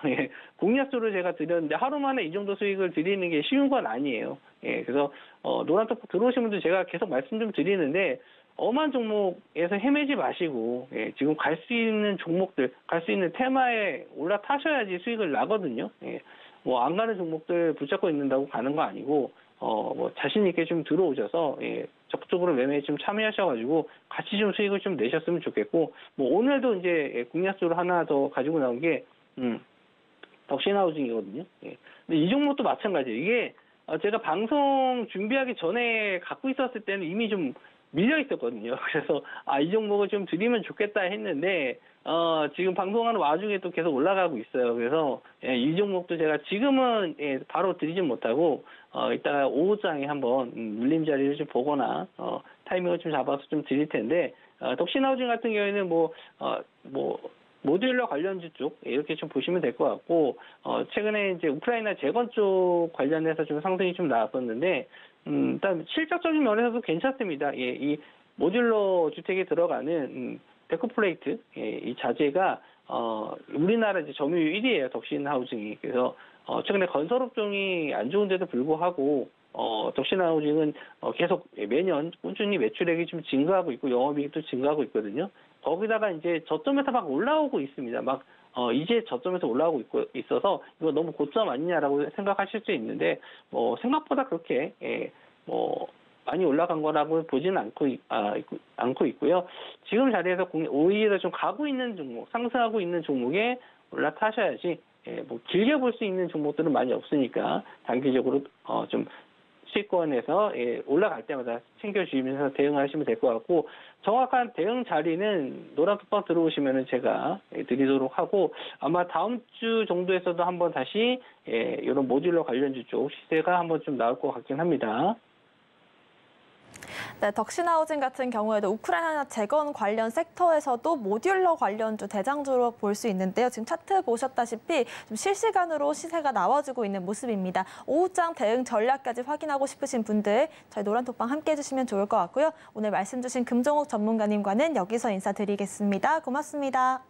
C: 공략수를 제가 드렸는데 하루 만에 이 정도 수익을 드리는 게 쉬운 건 아니에요. 그래서 노란톡 들어오신 분들 제가 계속 말씀 좀 드리는데 엄한 종목에서 헤매지 마시고 지금 갈 수 있는 종목들, 갈 수 있는 테마에 올라타셔야지 수익을 나거든요. 뭐 안 가는 종목들 붙잡고 있는다고 가는 거 아니고 뭐 자신 있게 좀 들어오셔서 적극적으로 매매에 좀 참여하셔가지고 같이 좀 수익을 좀 내셨으면 좋겠고 뭐 오늘도 이제 공략수를 하나 더 가지고 나온 게 덕신하우징이거든요. 근데 이 종목도 마찬가지예요. 이게 제가 방송 준비하기 전에 갖고 있었을 때는 이미 좀 밀려 있었거든요. 그래서 이 종목을 좀 드리면 좋겠다 했는데 지금 방송하는 와중에 또 계속 올라가고 있어요. 그래서 이 종목도 제가 지금은 바로 드리진 못하고 이따가 오후장에 한번 눌림 자리를 좀 보거나 타이밍을 좀 잡아서 좀 드릴 텐데 덕신하우징 같은 경우에는 뭐 모듈러 관련주 쪽 이렇게 좀 보시면 될 것 같고 최근에 이제 우크라이나 재건 쪽 관련해서 좀 상승이 좀 나왔었는데 일단 실적적인 면에서도 괜찮습니다. 이 모듈러 주택에 들어가는 데코플레이트 이 자재가 우리나라 이제 점유율 1위예요. 덕신하우징이. 그래서 최근에 건설업종이 안 좋은데도 불구하고 덕신하우징은 계속 매년 꾸준히 매출액이 좀 증가하고 있고 영업이익도 증가하고 있거든요. 거기다가 이제 저점에서 막 올라오고 있습니다. 막 이제 저점에서 올라오고 있어서 이거 너무 고점 아니냐라고 생각하실 수 있는데 생각보다 그렇게 많이 올라간 거라고 보지는 않고 있고요. 지금 자리에서 오히려 좀 가고 있는 종목, 상승하고 있는 종목에 올라타셔야지 뭐 길게 볼 수 있는 종목들은 많이 없으니까 단기적으로 좀 수익권에서 올라갈 때마다 챙겨주시면서 대응하시면 될 것 같고, 정확한 대응 자리는 노란톡방 들어오시면은 제가 드리도록 하고, 아마 다음 주 정도에서도 한번 다시 이런 모듈러 관련주 쪽 시세가 한번 좀 나올 것 같긴 합니다.
B: 네, 덕신하우징 같은 경우에도 우크라이나 재건 관련 섹터에서도 모듈러 관련주 대장주로 볼 수 있는데요. 지금 차트 보셨다시피 좀 실시간으로 시세가 나와주고 있는 모습입니다. 오후장 대응 전략까지 확인하고 싶으신 분들 저희 노란톡방 함께해 주시면 좋을 것 같고요. 오늘 말씀 주신 금종욱 전문가님과는 여기서 인사드리겠습니다. 고맙습니다.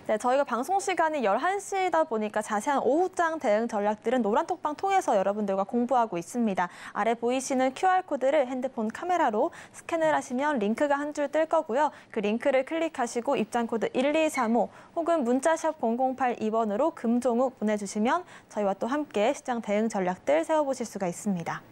B: 네, 저희가 방송 시간이 11시다 보니까 자세한 오후장 대응 전략들은 노란톡방 통해서 여러분들과 공부하고 있습니다. 아래 보이시는 QR코드를 핸드폰 카메라로 스캔을 하시면 링크가 한 줄 뜰 거고요. 그 링크를 클릭하시고 입장코드 1235 혹은 문자샵 0082번으로 금종욱 보내주시면 저희와 또 함께 시장 대응 전략들 세워보실 수가 있습니다.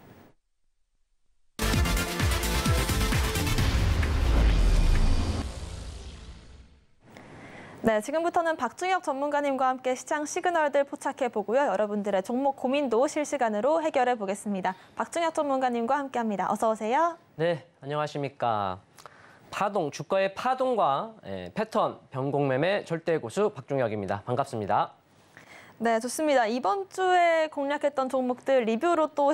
B: 네, 지금부터는 박중혁 전문가님과 함께 시장 시그널들 포착해 보고요. 여러분들의 종목 고민도 실시간으로 해결해 보겠습니다. 박중혁 전문가님과 함께합니다. 어서 오세요.
D: 네, 안녕하십니까. 주가의 파동과 패턴, 변곡매매 절대 고수 박중혁입니다. 반갑습니다.
B: 네, 좋습니다. 이번 주에 공략했던 종목들 리뷰로 또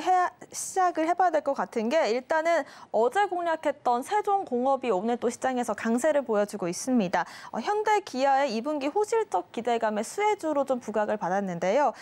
B: 시작을 해봐야 될 것 같은 게 일단은 어제 공략했던 세종공업이 오늘 또 시장에서 강세를 보여주고 있습니다. 현대 기아의 2분기 호실적 기대감에 수혜주로 좀 부각을 받았는데요.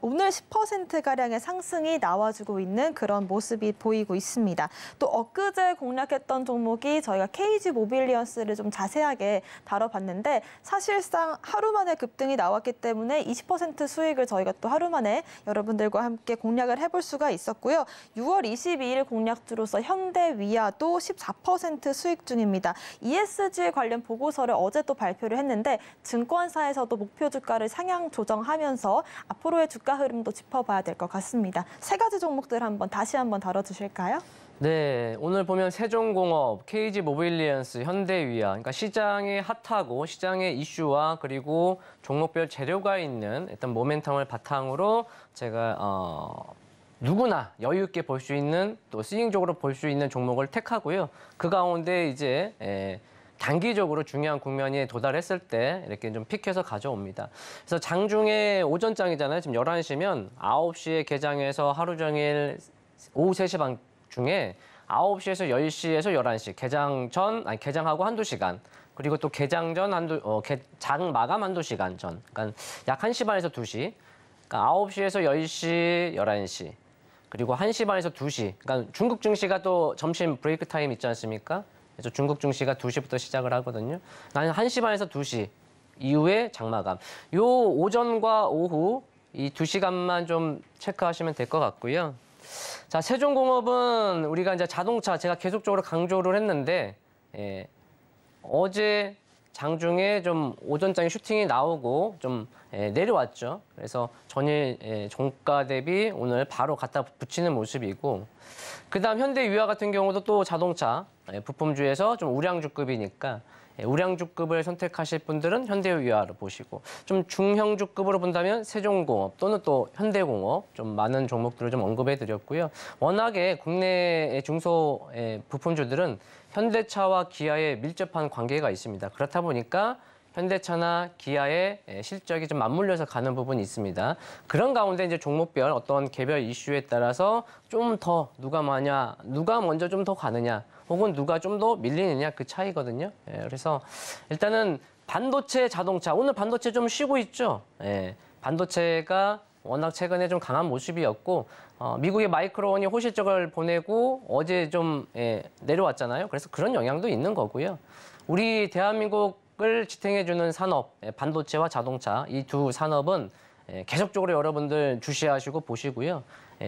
B: 오늘 10%가량의 상승이 나와주고 있는 그런 모습이 보이고 있습니다. 또 엊그제 공략했던 종목이 저희가 KG 모빌리언스를 좀 자세하게 다뤄봤는데 사실상 하루 만에 급등이 나왔기 때문에 20% 수익을 저희가 또 하루 만에 여러분들과 함께 공략을 해볼 수가 있었고요. 6월 22일 공략주로서 현대위아도 14% 수익 중입니다. ESG 관련 보고서를 어제 또 발표를 했는데 증권사에서도 목표 주가를 상향 조정하면서 앞으로의 주가 흐름도 짚어봐야 될 것 같습니다. 세 가지 종목들 다시 한번 다뤄주실까요?
D: 네, 오늘 보면 세종공업, KG 모빌리언스, 현대위아, 그러니까 시장의 핫하고 시장의 이슈와 그리고 종목별 재료가 있는 일단 모멘텀을 바탕으로 제가 누구나 여유 있게 볼 수 있는 또 스윙적으로 볼 수 있는 종목을 택하고요. 그 가운데 이제 단기적으로 중요한 국면에 도달했을 때 이렇게 좀 픽해서 가져옵니다. 그래서 장중에 오전장이잖아요. 지금 11시면 9시에 개장해서 하루 종일 오후 3시 반 중에 9시에서 10시에서 11시 개장하고 한두 시간 그리고 또 개장 전 장 마감 한두 시간 전 그러니까 약 1시 반에서 2시 그러니까 9시에서 10시 11시 그리고 1시 반에서 2시 그러니까 중국 증시가 또 점심 브레이크 타임 있지 않습니까? 그래서 중국 증시가 2시부터 시작을 하거든요. 나는 1시 반에서 2시 이후에 장마감. 요 오전과 오후 이 2시간만 좀 체크하시면 될 것 같고요. 자, 세종공업은 우리가 이제 자동차 제가 계속적으로 강조를 했는데 어제 장중에 좀 오전장에 슈팅이 나오고 좀 내려왔죠. 그래서 전일 종가 대비 오늘 바로 갖다 붙이는 모습이고 그다음 현대위아 같은 경우도 또 자동차 부품주에서 좀 우량주급이니까 우량주급을 선택하실 분들은 현대위아를 보시고 좀 중형주급으로 본다면 세종공업 또는 또 현대공업 좀 많은 종목들을 좀 언급해 드렸고요. 워낙에 국내 중소 부품주들은 현대차와 기아에 밀접한 관계가 있습니다. 그렇다 보니까 현대차나 기아의 실적이 좀 맞물려서 가는 부분이 있습니다. 그런 가운데 이제 종목별 어떤 개별 이슈에 따라서 좀 더 누가 먼저 좀 더 가느냐 혹은 누가 좀 더 밀리느냐 그 차이거든요. 그래서 일단은 반도체, 자동차 오늘 반도체 좀 쉬고 있죠. 반도체가 워낙 최근에 좀 강한 모습이었고 미국의 마이크론이 호실적을 보내고 어제 좀 내려왔잖아요. 그래서 그런 영향도 있는 거고요. 우리 대한민국을 지탱해주는 산업, 반도체와 자동차 이 두 산업은 계속적으로 여러분들 주시하시고 보시고요.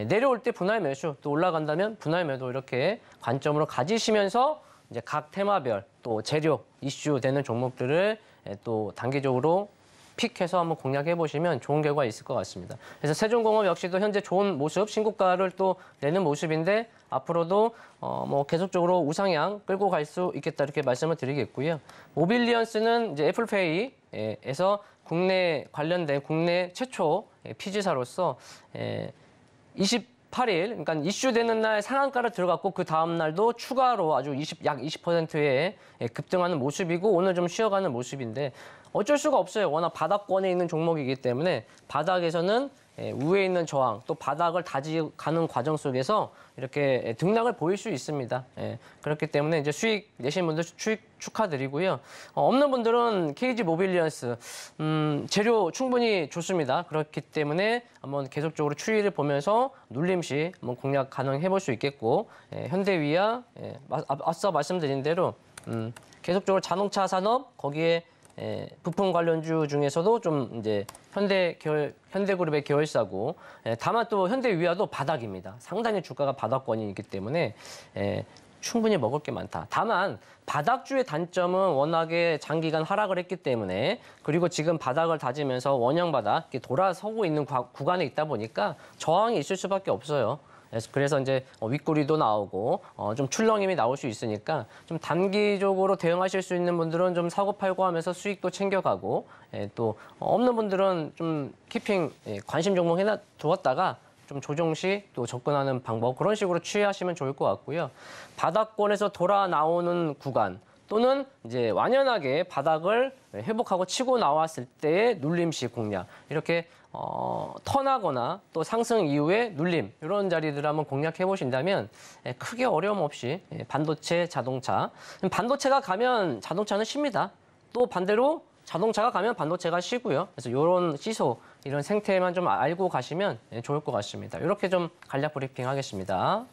D: 내려올 때 분할 매수, 또 올라간다면 분할 매도 이렇게 관점으로 가지시면서 이제 각 테마별 또 재료 이슈 되는 종목들을 또 단기적으로 픽해서 한번 공략해 보시면 좋은 결과 있을 것 같습니다. 그래서 세종공업 역시도 현재 좋은 모습, 신고가를 또 내는 모습인데 앞으로도 뭐 계속적으로 우상향 끌고 갈 수 있겠다 이렇게 말씀을 드리겠고요. 모빌리언스는 이제 애플페이 주식에서 국내 관련된 국내 최초 피지사로서 28일, 그러니까 이슈되는 날 상한가를 들어갔고 그 다음 날도 추가로 아주 약 20%의 급등하는 모습이고 오늘 좀 쉬어가는 모습인데 어쩔 수가 없어요. 워낙 바닥권에 있는 종목이기 때문에 바닥에서는 위에 있는 저항, 또 바닥을 다지가는 과정 속에서 이렇게 등락을 보일 수 있습니다. 그렇기 때문에 이제 수익 내신 분들 수익 축하드리고요. 없는 분들은 KG 모빌리언스 재료 충분히 좋습니다. 그렇기 때문에 한번 계속적으로 추이를 보면서 눌림시 한번 공략 가능해 볼 수 있겠고 현대위아 앞서 말씀드린 대로 계속적으로 자동차 산업 거기에 부품 관련주 중에서도 좀 이제 현대그룹의 계열사고 다만 또 현대위아도 바닥입니다. 상당히 주가가 바닥권이 있기 때문에 충분히 먹을 게 많다. 다만 바닥주의 단점은 워낙에 장기간 하락을 했기 때문에 그리고 지금 바닥을 다지면서 원형 바닥 이렇게 돌아서고 있는 구간에 있다 보니까 저항이 있을 수밖에 없어요. 그래서 이제 윗꼬리도 나오고 좀 출렁임이 나올 수 있으니까 좀 단기적으로 대응하실 수 있는 분들은 좀 사고 팔고 하면서 수익도 챙겨가고 또 없는 분들은 좀 키핑 관심 종목 두었다가 좀 조정 시 또 접근하는 방법 그런 식으로 취하시면 좋을 것 같고요. 바닥권에서 돌아 나오는 구간 또는 이제 완연하게 바닥을 회복하고 치고 나왔을 때의 눌림시 공략 이렇게 턴하거나 또 상승 이후에 눌림 이런 자리들을 한번 공략해 보신다면 크게 어려움 없이 반도체, 자동차 반도체가 가면 자동차는 쉽니다. 또 반대로 자동차가 가면 반도체가 쉬고요. 그래서 이런 시소 이런 생태만 좀 알고 가시면 좋을 것 같습니다. 이렇게 좀 간략 브리핑 하겠습니다.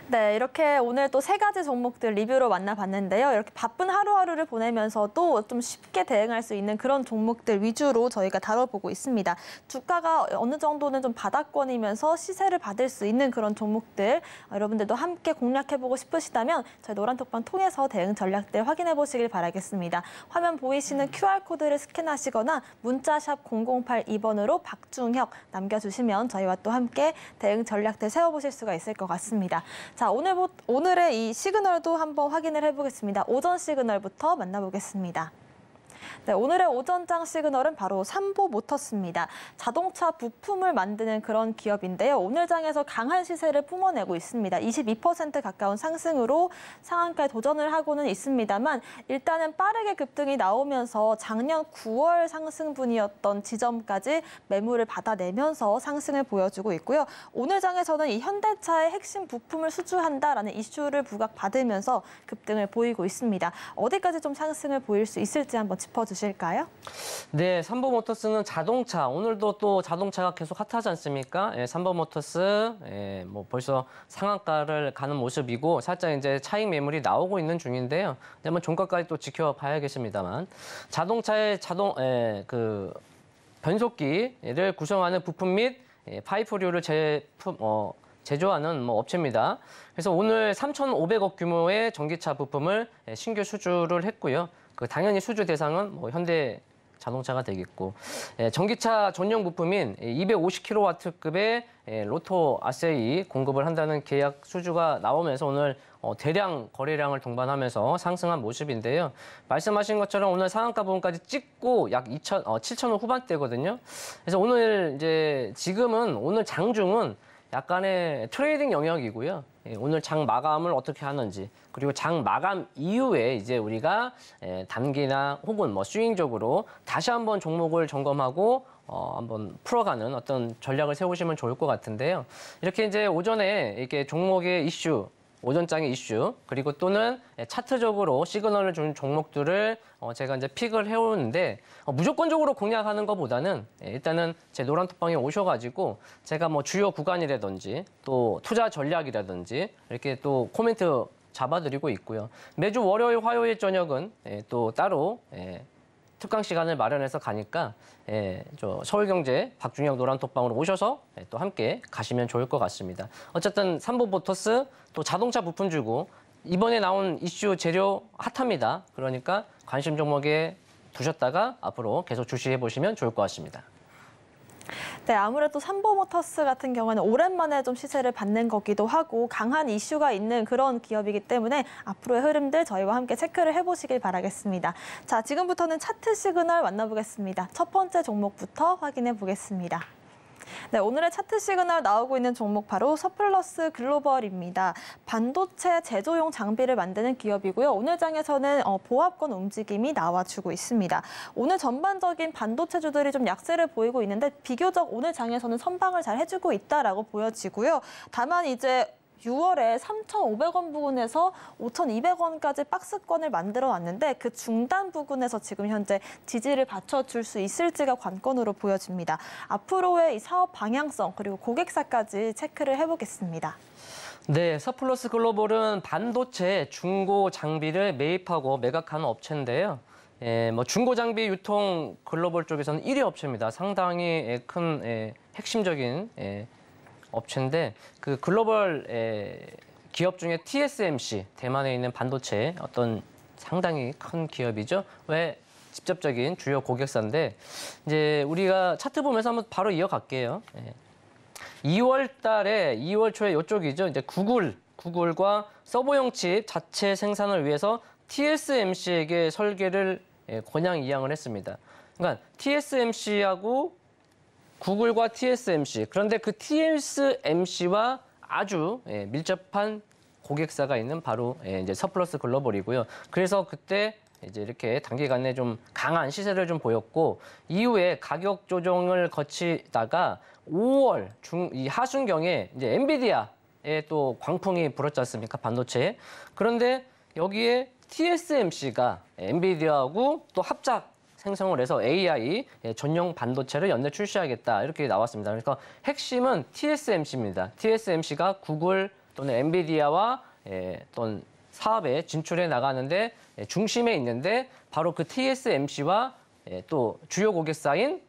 B: 네, 이렇게 오늘 또 3가지 종목들 리뷰로 만나봤는데요. 이렇게 바쁜 하루하루를 보내면서도 좀 쉽게 대응할 수 있는 그런 종목들 위주로 저희가 다뤄보고 있습니다. 주가가 어느 정도는 좀 바닥권이면서 시세를 받을 수 있는 그런 종목들 여러분들도 함께 공략해보고 싶으시다면 저희 노란톡방 통해서 대응 전략들 확인해 보시길 바라겠습니다. 화면 보이시는 QR코드를 스캔하시거나 문자샵 0082번으로 박중혁 남겨주시면 저희와 또 함께 대응 전략들 세워보실 수가 있을 것 같습니다. 자, 오늘의 이 시그널도 한번 확인을 해보겠습니다. 오전 시그널부터 만나보겠습니다. 네, 오늘의 오전장 시그널은 바로 삼보모터스입니다. 자동차 부품을 만드는 그런 기업인데요. 오늘 장에서 강한 시세를 뿜어내고 있습니다. 22% 가까운 상승으로 상한가에 도전을 하고는 있습니다만 일단은 빠르게 급등이 나오면서 작년 9월 상승분이었던 지점까지 매물을 받아내면서 상승을 보여주고 있고요. 오늘 장에서는 이 현대차의 핵심 부품을 수주한다라는 이슈를 부각받으면서 급등을 보이고 있습니다. 어디까지 좀 상승을 보일 수 있을지 한번 짚어주실까요?
D: 네, 삼보모터스는 자동차, 오늘도 또 자동차가 계속 핫하지 않습니까? 삼보모터스, 뭐 벌써 상한가를 가는 모습이고 살짝 이제 차익 매물이 나오고 있는 중인데요. 한번 종가까지 또 지켜봐야겠습니다만 자동차의 그 변속기를 구성하는 부품 및 파이프류를 제조하는 업체입니다. 그래서 오늘 3,500억 규모의 전기차 부품을 신규 수주를 했고요. 당연히 수주 대상은 현대 자동차가 되겠고 전기차 전용 부품인 250kW급의 로토 아세이 공급을 한다는 계약 수주가 나오면서 오늘 대량 거래량을 동반하면서 상승한 모습인데요. 말씀하신 것처럼 오늘 상한가 부분까지 찍고 약 7,000원 후반대거든요. 그래서 오늘 지금은 오늘 장중은 약간의 트레이딩 영역이고요. 오늘 장 마감을 어떻게 하는지 그리고 장 마감 이후에 이제 우리가 단기나 혹은 스윙적으로 다시 한번 종목을 점검하고 한번 풀어가는 어떤 전략을 세우시면 좋을 것 같은데요. 이렇게 이제 오전에 이렇게 종목의 이슈, 오전장의 이슈 그리고 또는 차트적으로 시그널을 준 종목들을 제가 이제 픽을 해오는데 무조건적으로 공략하는 것보다는 일단은 제 노란톡방에 오셔가지고 제가 주요 구간이라든지 또 투자 전략이라든지 이렇게 또 코멘트 잡아드리고 있고요. 매주 월요일, 화요일 저녁은 또 따로 특강 시간을 마련해서 가니까 저 서울경제 박중혁 노란톡방으로 오셔서 또 함께 가시면 좋을 것 같습니다. 어쨌든 삼보모터스 또 자동차 부품 주고 이번에 나온 이슈 재료 핫합니다. 그러니까 관심 종목에 두셨다가 앞으로 계속 주시해 보시면 좋을 것 같습니다.
B: 네, 네, 아무래도 삼보모터스 같은 경우는 오랜만에 좀 시세를 받는 거기도 하고 강한 이슈가 있는 그런 기업이기 때문에 앞으로의 흐름들 저희와 함께 체크를 해보시길 바라겠습니다. 자, 지금부터는 차트 시그널 만나보겠습니다. 첫 번째 종목부터 확인해 보겠습니다. 네, 오늘의 차트 시그널 나오고 있는 종목 바로 서플러스 글로벌입니다. 반도체 제조용 장비를 만드는 기업이고요. 오늘 장에서는 보합권 움직임이 나와주고 있습니다. 오늘 전반적인 반도체주들이 좀 약세를 보이고 있는데 비교적 오늘 장에서는 선방을 잘 해주고 있다라고 보여지고요. 다만 이제 6월에 3,500원 부근에서 5,200원까지 박스권을 만들어 왔는데 그 중단 부근에서 지금 현재 지지를 받쳐줄 수 있을지가 관건으로 보여집니다. 앞으로의 이 사업 방향성 그리고 고객사까지 체크를 해보겠습니다.
D: 네, 서플러스 글로벌은 반도체 중고 장비를 매입하고 매각하는 업체인데요. 뭐 중고 장비 유통 글로벌 쪽에서는 1위 업체입니다. 상당히 큰 핵심적인 업체인데 그 글로벌 기업 중에 TSMC, 대만에 있는 반도체 어떤 상당히 큰 기업이죠. 왜 직접적인 주요 고객사인데 이제 우리가 차트 보면서 한번 바로 이어갈게요. 2월 초에 이쪽이죠. 이제 구글과 서버용 칩 자체 생산을 위해서 TSMC에게 설계를 권양 이양을 했습니다. 그러니까 TSMC하고 구글과 TSMC, 그런데 그 TSMC와 아주 밀접한 고객사가 있는 바로 이제 서플러스 글로벌이고요. 그래서 그때 이제 이렇게 단기간에 좀 강한 시세를 좀 보였고 이후에 가격 조정을 거치다가 5월 이 하순경에 이제 엔비디아에 또 광풍이 불었지 않습니까? 반도체. 그런데 여기에 TSMC가 엔비디아하고 또 합작 생성을 해서 AI 전용 반도체를 연내 출시하겠다 이렇게 나왔습니다. 그러니까 핵심은 TSMC입니다. TSMC가 구글 또는 엔비디아와 또는 사업에 진출해 나가는데 중심에 있는데 바로 그 TSMC와 또 주요 고객사인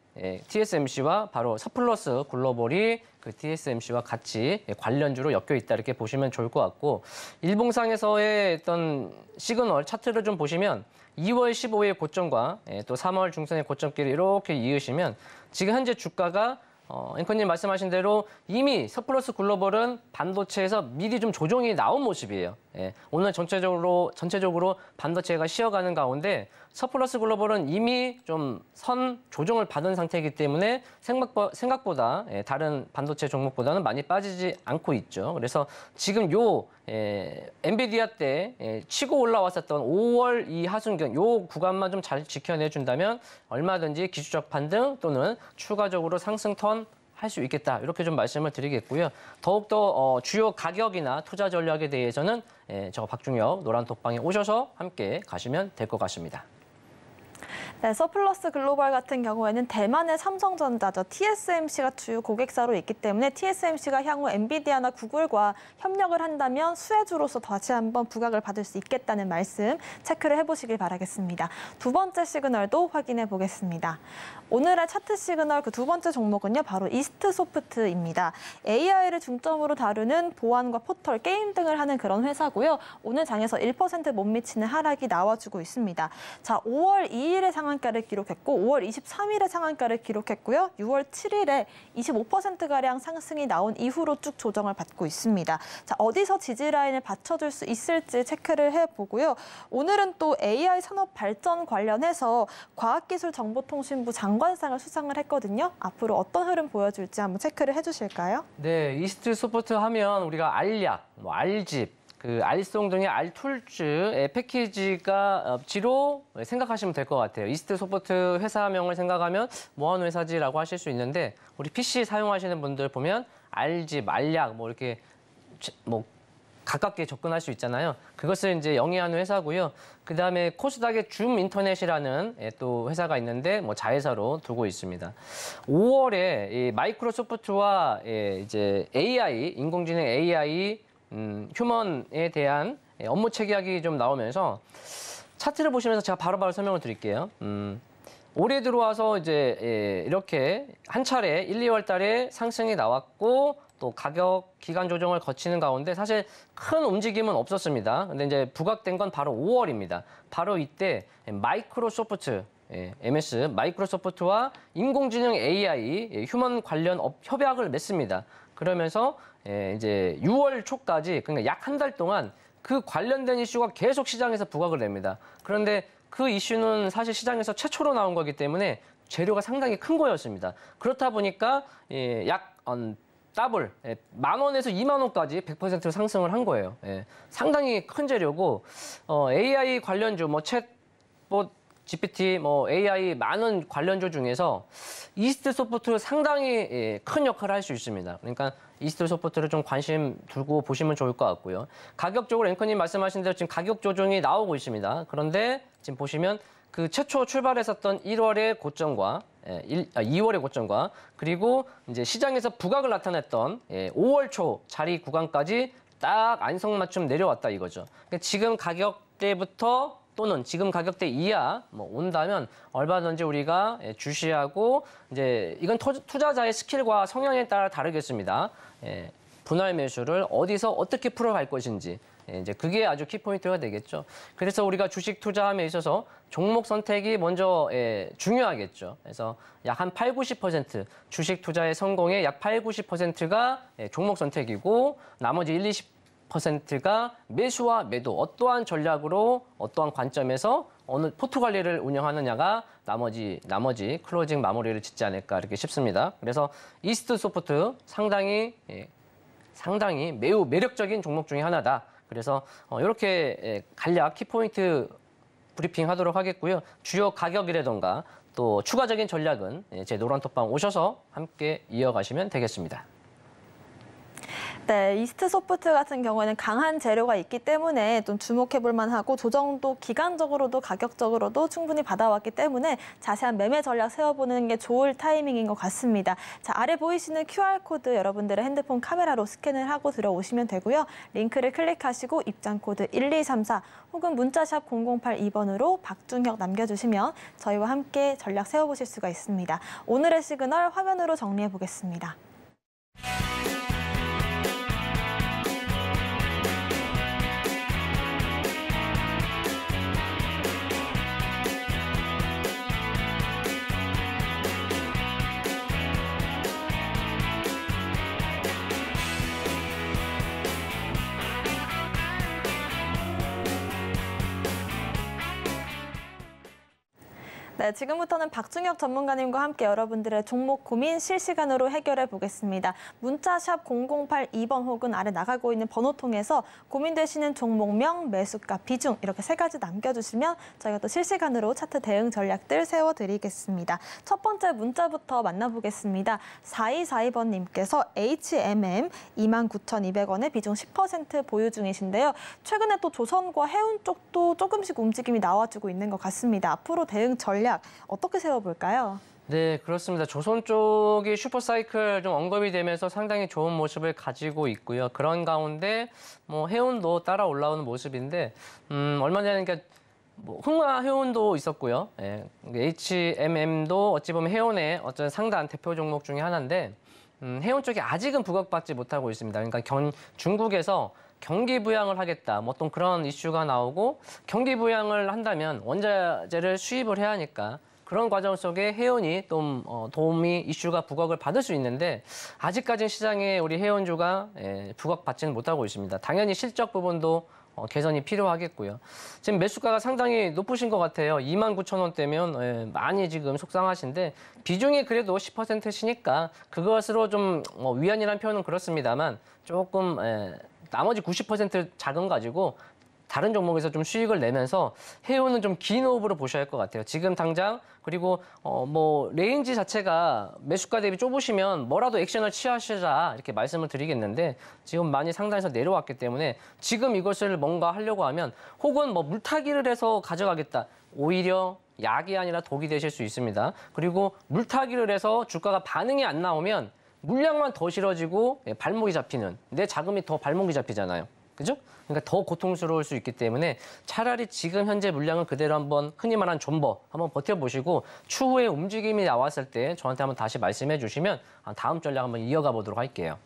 D: TSMC와 바로 서플러스 글로벌이 그 TSMC와 같이 관련주로 엮여 있다 이렇게 보시면 좋을 것 같고 일봉상에서의 어떤 시그널 차트를 좀 보시면 2월 15일 고점과 또 3월 중순의 고점끼리 이렇게 이으시면 지금 현재 주가가 앵커님 말씀하신 대로 이미 서플러스 글로벌은 반도체에서 미리 좀 조정이 나온 모습이에요. 오늘 전체적으로 반도체가 쉬어가는 가운데 서플러스 글로벌은 이미 좀 선 조정을 받은 상태이기 때문에 생각보다 다른 반도체 종목보다는 많이 빠지지 않고 있죠. 그래서 지금 요 엔비디아 때 치고 올라왔었던 5월 이 하순경 요 구간만 좀 잘 지켜내준다면 얼마든지 기술적 반등 또는 추가적으로 상승 턴 할 수 있겠다 이렇게 좀 말씀을 드리겠고요. 더욱더 주요 가격이나 투자 전략에 대해서는 저 박중혁 노란 톡방에 오셔서 함께 가시면 될 것 같습니다.
B: 네, 서플러스 글로벌 같은 경우에는 대만의 삼성전자죠. TSMC가 주요 고객사로 있기 때문에 TSMC가 향후 엔비디아나 구글과 협력을 한다면 수혜주로서 다시 한번 부각을 받을 수 있겠다는 말씀 체크를 해보시길 바라겠습니다. 두 번째 시그널도 확인해 보겠습니다. 오늘의 차트 시그널 그 두 번째 종목은요. 바로 이스트소프트입니다. AI를 중점으로 다루는 보안과 포털, 게임 등을 하는 그런 회사고요. 오늘 장에서 1% 못 미치는 하락이 나와주고 있습니다. 자, 5월 2일에 상한가를 기록했고 5월 23일에 상한가를 기록했고요. 6월 7일에 25%가량 상승이 나온 이후로 쭉 조정을 받고 있습니다. 자, 어디서 지지 라인을 받쳐줄 수 있을지 체크를 해보고요. 오늘은 또 AI 산업 발전 관련해서 과학기술정보통신부 장관상을 수상을 했거든요. 앞으로 어떤 흐름 보여줄지 한번 체크를 해주실까요?
D: 네, 이스트소프트 하면 우리가 알약, 알집, 그 알송 등의 알툴즈의 패키지가 지로 생각하시면 될 것 같아요. 이스트소프트 회사명을 생각하면 뭐하는 회사지라고 하실 수 있는데 우리 PC 사용하시는 분들 보면 알집, 알약 뭐 이렇게 뭐 가깝게 접근할 수 있잖아요. 그것을 이제 영위하는 회사고요. 그 다음에 코스닥의 줌 인터넷이라는 또 회사가 있는데 뭐 자회사로 두고 있습니다. 5월에 이 마이크로소프트와 이제 AI, 인공지능 AI 휴먼에 대한 업무 체계학이 좀 나오면서 차트를 보시면서 제가 바로바로 설명을 드릴게요. 올해 들어와서 이제 이렇게 한 차례 1, 2월 달에 상승이 나왔고 또 가격 기간 조정을 거치는 가운데 사실 큰 움직임은 없었습니다. 근데 이제 부각된 건 바로 5월입니다. 바로 이때 마이크로소프트 MS 마이크로소프트와 인공지능 AI 휴먼 관련 협약을 맺습니다. 그러면서 이제 6월 초까지 그러니까 약 한 달 동안 그 관련된 이슈가 계속 시장에서 부각을 냅니다. 그런데 그 이슈는 사실 시장에서 최초로 나온 거기 때문에 재료가 상당히 큰 거였습니다. 그렇다 보니까 약 더블 10,000원에서 20,000원까지 100% 상승을 한 거예요. 상당히 큰 재료고 AI 관련주 뭐 챗봇 GPT, 뭐 AI 많은 관련주 중에서 이스트 소프트 상당히 큰 역할을 할 수 있습니다. 그러니까 이스트 소프트를 좀 관심 두고 보시면 좋을 것 같고요. 가격적으로 앵커님 말씀하신 대로 지금 가격 조정이 나오고 있습니다. 그런데 지금 보시면 그 최초 출발했었던 1월의 고점과 2월의 고점과 그리고 이제 시장에서 부각을 나타냈던 5월 초 자리 구간까지 딱 안성맞춤 내려왔다 이거죠. 그러니까 지금 가격대부터 또는 지금 가격대 이하 뭐 온다면 얼마든지 우리가 주시하고 이제 이건 투자자의 스킬과 성향에 따라 다르겠습니다. 분할 매수를 어디서 어떻게 풀어갈 것인지 이제 그게 아주 키포인트가 되겠죠. 그래서 우리가 주식 투자함에 있어서 종목 선택이 먼저 중요하겠죠. 그래서 약 한 80-90% 주식 투자의 성공의 약 80-90%가 종목 선택이고 나머지 1-20%가 매수와 매도 어떠한 전략으로 어떠한 관점에서 어느 포트 관리를 운영하느냐가 나머지 클로징 마무리를 짓지 않을까 이렇게 싶습니다. 그래서 이스트 소프트 상당히 매우 매력적인 종목 중에 하나다. 그래서 이렇게 간략 키포인트 브리핑 하도록 하겠고요. 주요 가격이라던가 또 추가적인 전략은 제 노란톡방 오셔서 함께 이어가시면 되겠습니다.
B: 네, 이스트 소프트 같은 경우에는 강한 재료가 있기 때문에 좀 주목해볼 만하고 조정도 기간적으로도 가격적으로도 충분히 받아왔기 때문에 자세한 매매 전략 세워보는 게 좋을 타이밍인 것 같습니다. 자, 아래 보이시는 QR코드 여러분들의 핸드폰 카메라로 스캔을 하고 들어오시면 되고요. 링크를 클릭하시고 입장코드 1234 혹은 문자샵 0082번으로 박중혁 남겨주시면 저희와 함께 전략 세워보실 수가 있습니다. 오늘의 시그널 화면으로 정리해 보겠습니다. 네, 지금부터는 박중혁 전문가님과 함께 여러분들의 종목 고민 실시간으로 해결해 보겠습니다. 문자샵 0082번 혹은 아래 나가고 있는 번호 통해서 고민되시는 종목명, 매수가, 비중 이렇게 세 가지 남겨주시면 저희가 또 실시간으로 차트 대응 전략들 세워드리겠습니다. 첫 번째 문자부터 만나보겠습니다. 4242번님께서 HMM 29,200원에 비중 10% 보유 중이신데요. 최근에 또 조선과 해운 쪽도 조금씩 움직임이 나와주고 있는 것 같습니다. 앞으로 대응 전략 어떻게 세워볼까요?
D: 네, 그렇습니다. 조선 쪽이 슈퍼사이클 좀 언급이 되면서 상당히 좋은 모습을 가지고 있고요. 그런 가운데 뭐 해운도 따라 올라오는 모습인데 얼마 전에 그러니까 뭐 흥화 해운도 있었고요. HMM도 어찌 보면 해운의 어떤 상단 대표 종목 중에 하나인데 해운 쪽이 아직은 부각받지 못하고 있습니다. 그러니까 중국에서 경기 부양을 하겠다, 뭐 어떤 그런 이슈가 나오고 경기 부양을 한다면 원자재를 수입을 해야 하니까 그런 과정 속에 해운이 좀 도움이 이슈가 부각을 받을 수 있는데 아직까지는 시장에 우리 해운주가 부각받지는 못하고 있습니다. 당연히 실적 부분도 개선이 필요하겠고요. 지금 매수가가 상당히 높으신 것 같아요. 29,000원대면 많이 지금 속상하신데 비중이 그래도 10%시니까 그것으로 좀 위안이라는 표현은 그렇습니다만 조금 나머지 90% 자금 가지고 다른 종목에서 좀 수익을 내면서 해운은 좀 긴 호흡으로 보셔야 할 것 같아요. 지금 당장 그리고 뭐 레인지 자체가 매수가 대비 좁으시면 뭐라도 액션을 취하시자 이렇게 말씀을 드리겠는데 지금 많이 상단에서 내려왔기 때문에 지금 이것을 뭔가 하려고 하면 혹은 뭐 물타기를 해서 가져가겠다. 오히려 약이 아니라 독이 되실 수 있습니다. 그리고 물타기를 해서 주가가 반응이 안 나오면 물량만 더 실어지고 발목이 잡히는 내 자금이 더 발목이 잡히잖아요. 그죠? 그러니까 더 고통스러울 수 있기 때문에 차라리 지금 현재 물량을 그대로 한번 흔히 말하는 존버 한번 버텨보시고 추후에 움직임이 나왔을 때 저한테 한번 다시 말씀해 주시면 다음 전략 한번 이어가 보도록 할게요.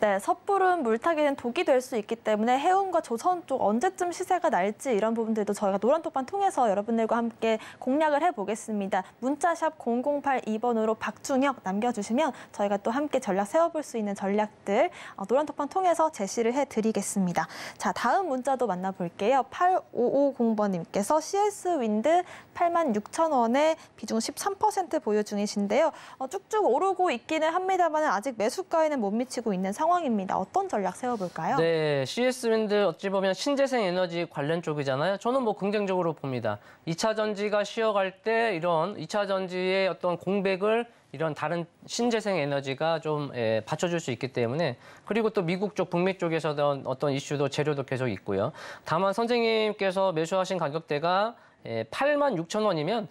B: 네, 섣부른 물타기는 독이 될 수 있기 때문에 해운과 조선 쪽 언제쯤 시세가 날지 이런 부분들도 저희가 노란톡방 통해서 여러분들과 함께 공략을 해보겠습니다. 문자샵 0082번으로 박중혁 남겨주시면 저희가 또 함께 전략 세워볼 수 있는 전략들 노란톡방 통해서 제시를 해드리겠습니다. 자, 다음 문자도 만나볼게요. 8550번님께서 CS 윈드 86,000원에 비중 13% 보유 중이신데요. 쭉쭉 오르고 있기는 합니다만 아직 매수가에는 못 미치고 있는 상황입니다. 어떤 전략 세워볼까요?
D: 네, CS 윈드 어찌 보면 신재생 에너지 관련 쪽이잖아요. 저는 뭐 긍정적으로 봅니다. 2차 전지가 쉬어갈 때 이런 2차 전지의 어떤 공백을 이런 다른 신재생 에너지가 좀 받쳐줄 수 있기 때문에 그리고 또 미국 쪽, 북미 쪽에서도 어떤 이슈도 재료도 계속 있고요. 다만 선생님께서 매수하신 가격대가 86,000원이면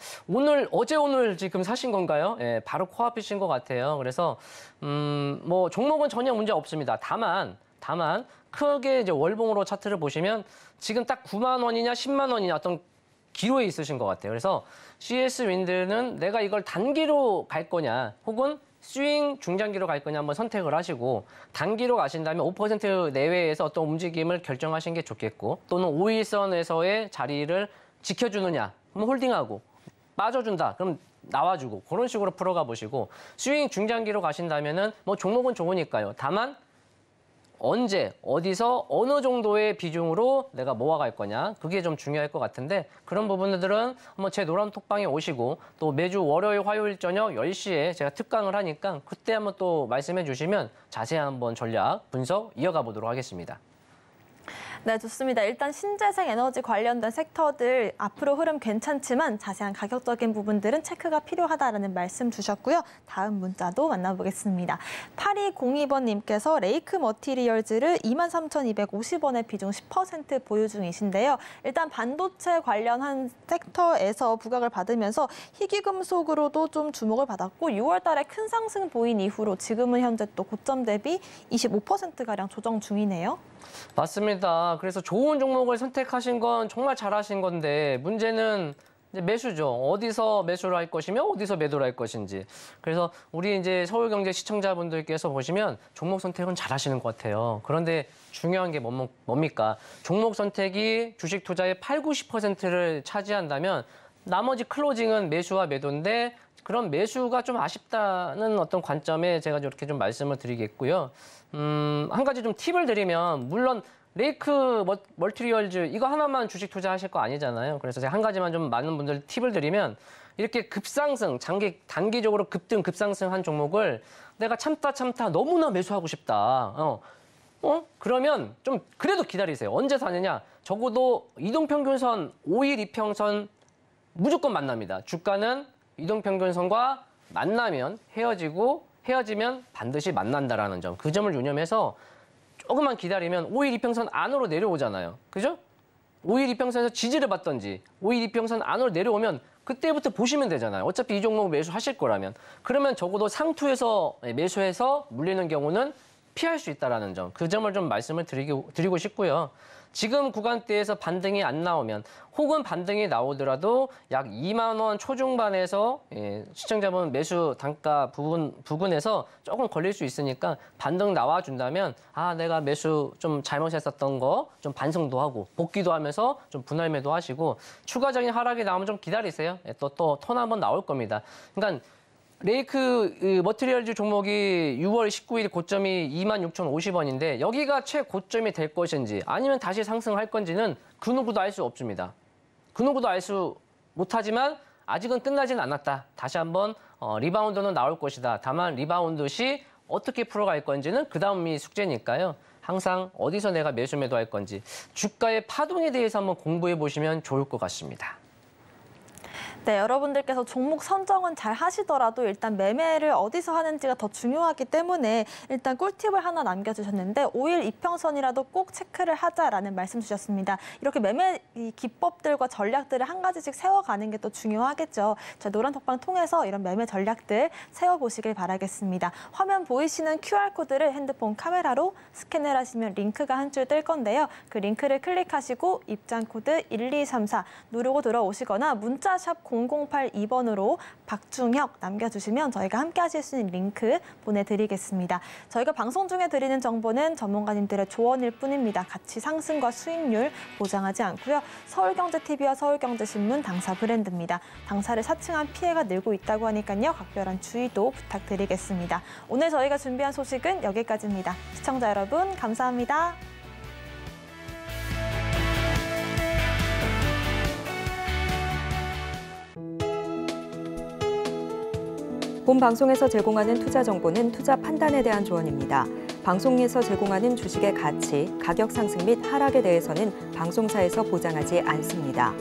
D: 어제 오늘 지금 사신 건가요? 바로 코앞이신 것 같아요. 그래서 뭐 종목은 전혀 문제 없습니다. 다만 크게 이제 월봉으로 차트를 보시면 지금 딱 9만 원이냐 10만 원이냐 어떤 기로에 있으신 것 같아요. 그래서 CS 윈드는 내가 이걸 단기로 갈 거냐 혹은 스윙 중장기로 갈 거냐 한번 선택을 하시고 단기로 가신다면 5% 내외에서 어떤 움직임을 결정하시는 게 좋겠고 또는 5일선에서의 자리를 지켜주느냐 그럼 홀딩하고 빠져준다 그럼 나와주고 그런 식으로 풀어가 보시고 스윙 중장기로 가신다면은 뭐 종목은 좋으니까요. 다만 언제, 어디서, 어느 정도의 비중으로 내가 모아갈 거냐 그게 좀 중요할 것 같은데 그런 부분들은 한번 제 노란 톡방에 오시고 또 매주 월요일, 화요일 저녁 10시에 제가 특강을 하니까 그때 한번 또 말씀해 주시면 자세한 한번 전략, 분석 이어가 보도록 하겠습니다.
B: 네, 좋습니다. 일단 신재생 에너지 관련된 섹터들 앞으로 흐름 괜찮지만 자세한 가격적인 부분들은 체크가 필요하다라는 말씀 주셨고요. 다음 문자도 만나보겠습니다. 8202번님께서 레이크 머티리얼즈를 23,250원에 비중 10% 보유 중이신데요. 일단 반도체 관련한 섹터에서 부각을 받으면서 희귀금속으로도 좀 주목을 받았고 6월 달에 큰 상승 보인 이후로 지금은 현재 또 고점 대비 25%가량 조정 중이네요.
D: 맞습니다. 그래서 좋은 종목을 선택하신 건 정말 잘하신 건데 문제는 이제 매수죠. 어디서 매수를 할 것이며 어디서 매도를 할 것인지. 그래서 우리 이제 서울경제 시청자분들께서 보시면 종목 선택은 잘하시는 것 같아요. 그런데 중요한 게 뭡니까? 종목 선택이 주식 투자의 80~90%를 차지한다면 나머지 클로징은 매수와 매도인데 그런 매수가 좀 아쉽다는 어떤 관점에 제가 이렇게 좀 말씀을 드리겠고요. 한 가지 좀 팁을 드리면 물론 레이크 멀티리얼즈 이거 하나만 주식 투자하실 거 아니잖아요. 그래서 제가 한 가지만 좀 많은 분들 팁을 드리면 이렇게 급상승, 단기적으로 급등, 급상승한 종목을 내가 참다 너무나 매수하고 싶다. 그러면 좀 그래도 기다리세요. 언제 사느냐? 적어도 이동평균선, 5일 이평선 무조건 만납니다. 주가는 이동평균선과 만나면 헤어지면 반드시 만난다라는 점. 그 점을 유념해서 조금만 기다리면 5일 이평선 안으로 내려오잖아요. 그죠? 5일 이평선에서 지지를 받던지 5일 이평선 안으로 내려오면 그때부터 보시면 되잖아요. 어차피 이 종목 매수하실 거라면. 그러면 적어도 상투에서 매수해서 물리는 경우는 피할 수 있다는 점. 그 점을 좀 말씀을 드리고 싶고요. 지금 구간대에서 반등이 안 나오면 혹은 반등이 나오더라도 약 2만 원 초중반에서 시청자분 매수 단가 부분에서 조금 걸릴 수 있으니까 반등 나와준다면 내가 매수 좀 잘못했었던 거 좀 반성도 하고 복귀도 하면서 좀 분할 매도 하시고 추가적인 하락이 나오면 좀 기다리세요. 또 톤 한번 나올 겁니다. 그러니까 레이크 머티리얼즈 종목이 6월 19일 고점이 26,050원인데 여기가 최고점이 될 것인지 아니면 다시 상승할 건지는 그 누구도 알 수 없습니다. 그 누구도 알 수 못하지만 아직은 끝나진 않았다. 다시 한번 리바운드는 나올 것이다. 다만 리바운드 시 어떻게 풀어갈 건지는 그 다음이 숙제니까요. 항상 어디서 내가 매수 매도할 건지 주가의 파동에 대해서 한번 공부해 보시면 좋을 것 같습니다.
B: 네, 여러분들께서 종목 선정은 잘 하시더라도 일단 매매를 어디서 하는지가 더 중요하기 때문에 일단 꿀팁을 하나 남겨주셨는데 5일 이평선이라도 꼭 체크를 하자라는 말씀 주셨습니다. 이렇게 매매 기법들과 전략들을 한 가지씩 세워가는 게 또 중요하겠죠. 자, 노란톡방 통해서 이런 매매 전략들 세워보시길 바라겠습니다. 화면 보이시는 QR코드를 핸드폰 카메라로 스캔을 하시면 링크가 한 줄 뜰 건데요. 그 링크를 클릭하시고 입장 코드 1234 누르고 들어오시거나 문자샵 0082번으로 박중혁 남겨주시면 저희가 함께 하실 수 있는 링크 보내드리겠습니다. 저희가 방송 중에 드리는 정보는 전문가님들의 조언일 뿐입니다. 가치 상승과 수익률 보장하지 않고요. 서울경제TV와 서울경제신문 당사 브랜드입니다. 당사를 사칭한 피해가 늘고 있다고 하니까요. 각별한 주의도 부탁드리겠습니다. 오늘 저희가 준비한 소식은 여기까지입니다. 시청자 여러분 감사합니다.
A: 본 방송에서 제공하는 투자 정보는 투자 판단에 대한 조언입니다. 방송에서 제공하는 주식의 가치, 가격 상승 및 하락에 대해서는 방송사에서 보장하지 않습니다.